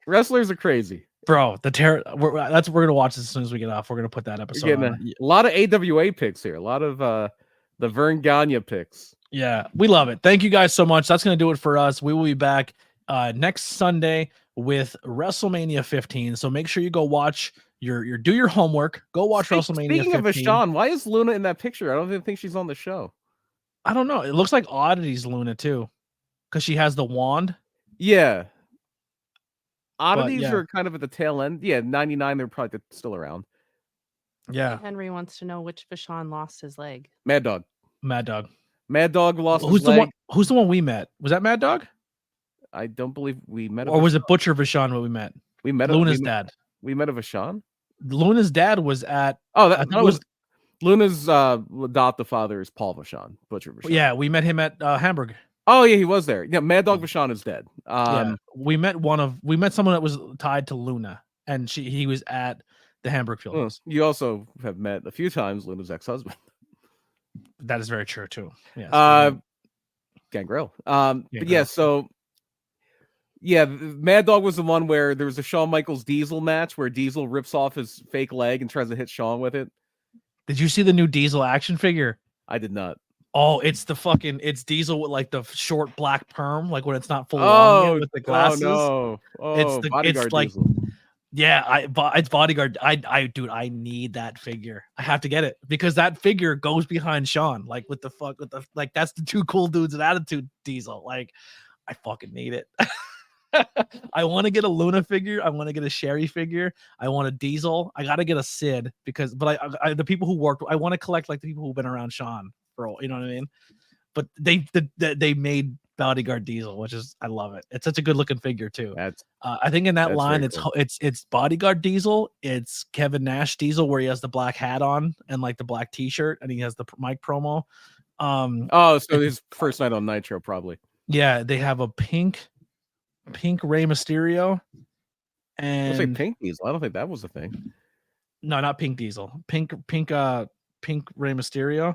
Wrestlers are crazy, bro. We're gonna watch this as soon as we get off. We're gonna put that episode on. A lot of AWA picks here. A lot of the Vern Gagne picks. Yeah, we love it. Thank you guys so much. That's going to do it for us. We will be back next Sunday with WrestleMania 15. So make sure you go watch do your homework. Go watch WrestleMania 15. Speaking of Vachon, why is Luna in that picture? I don't even think she's on the show. I don't know. It looks like Oddity's Luna too. because she has the wand. Yeah. Oddities yeah. are kind of at the tail end. Yeah, 99, they're probably still around. Yeah, Henry wants to know which Vashon lost his leg. Mad Dog. Mad Dog. Mad Dog lost Who's his the leg. one? Who's the one we met? Was that Mad Dog, I don't believe we met. or was it Butcher Vashon? What we met? We met Luna's dad. We met a Vashon. Luna's dad was at. Oh, I that thought it was Luna's adoptive father is Paul Vashon, Butcher Vashon. Yeah, we met him at Hamburg. Oh yeah, he was there. Yeah, Mad Dog Vashon is dead. Yeah, we met someone that was tied to Luna, and he was at the Hamburg Field. You also have met a few times Luna's ex-husband. That is very true too. Yes. Gangrel. But yeah, so yeah, Mad Dog was the one where there was a Shawn Michaels Diesel match where Diesel rips off his fake leg and tries to hit Shawn with it. Did you see the new Diesel action figure? I did not. Oh, it's Diesel with like the short black perm, like when it's not full long yet with the glasses. Oh no! It's like Diesel. Yeah, it's Bodyguard. I need that figure. I have to get it because that figure goes behind Shawn. Like that's the two cool dudes in Attitude Diesel. Like, I fucking need it. I want to get a Luna figure. I want to get a Sherry figure. I want a Diesel. I got to get a Sid but the people who worked. I want to collect like the people who've been around Shawn for, you know what I mean? But they made Bodyguard Diesel, which is, I love it. It's such a good looking figure too. I think in that line it's Bodyguard Diesel, it's Kevin Nash Diesel where he has the black hat on and like the black t-shirt and he has the mic promo. So his first night on Nitro probably. Yeah, they have a pink Rey Mysterio and say pink Diesel. I don't think that was a thing. No, not pink Diesel. Pink Rey Mysterio.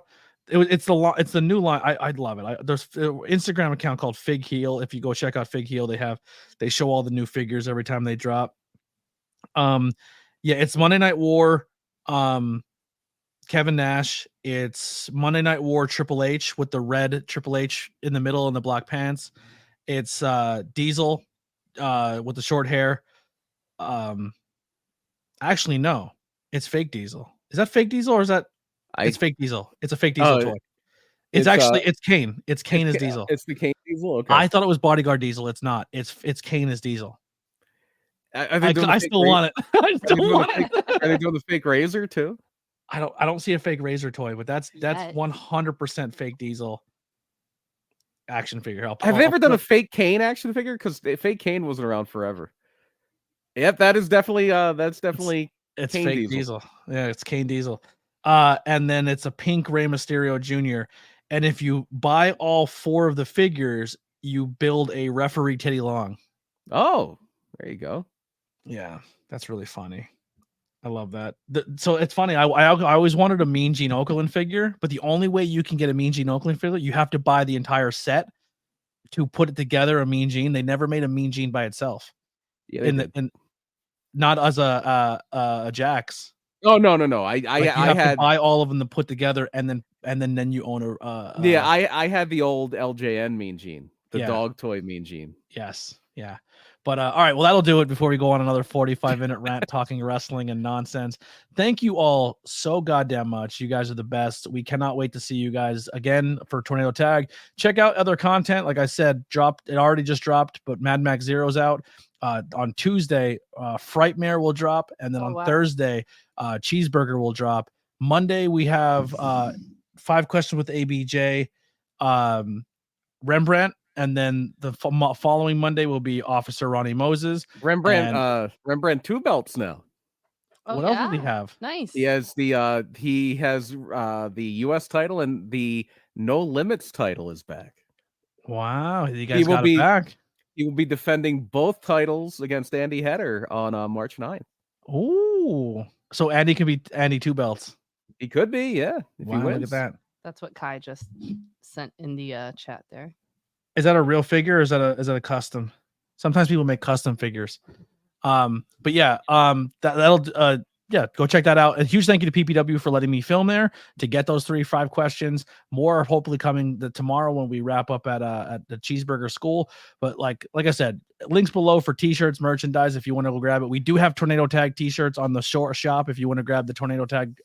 It's the new line. I love it. There's an Instagram account called Fig Heel. If you go check out Fig Heel, they show all the new figures every time they drop. Yeah, it's Monday Night War. Kevin Nash. It's Monday Night War Triple H with the red Triple H in the middle and the black pants. It's Diesel with the short hair. Actually, no, it's fake Diesel. Is that fake Diesel or is that? It's fake Diesel. It's a fake Diesel toy. It's Kane. It's Kane as Diesel. It's the Kane Diesel. Okay. I thought it was Bodyguard Diesel. It's not. It's Kane as Diesel. I still want it. I still want it. Are they doing the fake Razor too? I don't see a fake Razor toy, but that's 100% fake Diesel action figure. Have they ever done a fake Kane action figure? Because fake Kane wasn't around forever. Yep, that is definitely it's Kane fake Diesel. Yeah, it's Kane Diesel. And then it's a pink Rey Mysterio Jr. And if you buy all 4 of the figures, you build a referee Teddy Long. Oh, there you go. Yeah, that's really funny. I love that. So it's funny. I always wanted a Mean Gene Okerlund figure, but the only way you can get a Mean Gene Okerlund figure, you have to buy the entire set to put it together. A Mean Gene. They never made a Mean Gene by itself. Yeah, and not as a Jax. Oh no! I had to buy all of them to put together, and then you own a. Yeah, I had the old LJN Mean Gene, the dog toy Mean Gene. Yes, yeah. But all right, well, that'll do it before we go on another 45-minute rant talking wrestling and nonsense. Thank you all so goddamn much. You guys are the best. We cannot wait to see you guys again for Tornado Tag. Check out other content. Like I said, it already just dropped, but Mad Max Zero's out. On Tuesday, Frightmare will drop, and then on Thursday, Cheeseburger will drop. Monday, we have 5 questions with ABJ, Rembrandt. And then the following Monday will be Officer Ronnie Moses. Rembrandt 2 belts now. What else does he have? Nice. He has the U.S. title, and the No Limits title is back. Wow, you guys got it back. He will be defending both titles against Andy Header on March 9th. Ooh, so Andy can be Andy 2 belts. He could be, yeah. Wow, look at that. That's what Kai just sent in the chat there. Is that a real figure or is that a custom? Sometimes people make custom figures. But yeah, that'll yeah, go check that out. A huge thank you to PPW for letting me film there to get those 3-5 questions. More hopefully coming tomorrow when we wrap up at the Cheeseburger School. But like I said, links below for t-shirts, merchandise if you want to go grab it. We do have Tornado Tag t-shirts on the shop if you want to grab the Tornado Tag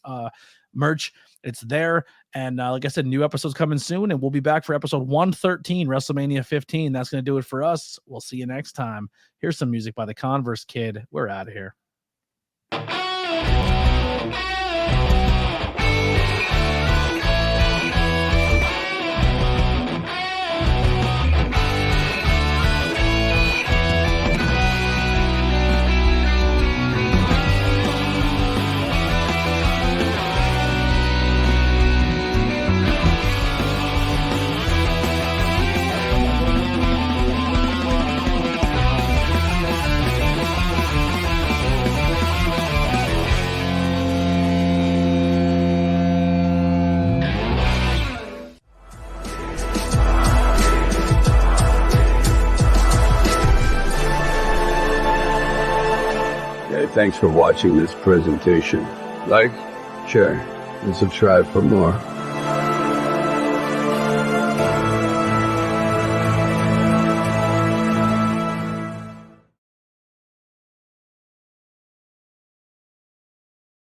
merch. It's there. And like I said, new episodes coming soon, and we'll be back for episode 113, WrestleMania 15. That's going to do it for us. We'll see you next time. Here's some music by the Converse Kid. We're out of here. Thanks for watching this presentation. Like, share, and subscribe for more.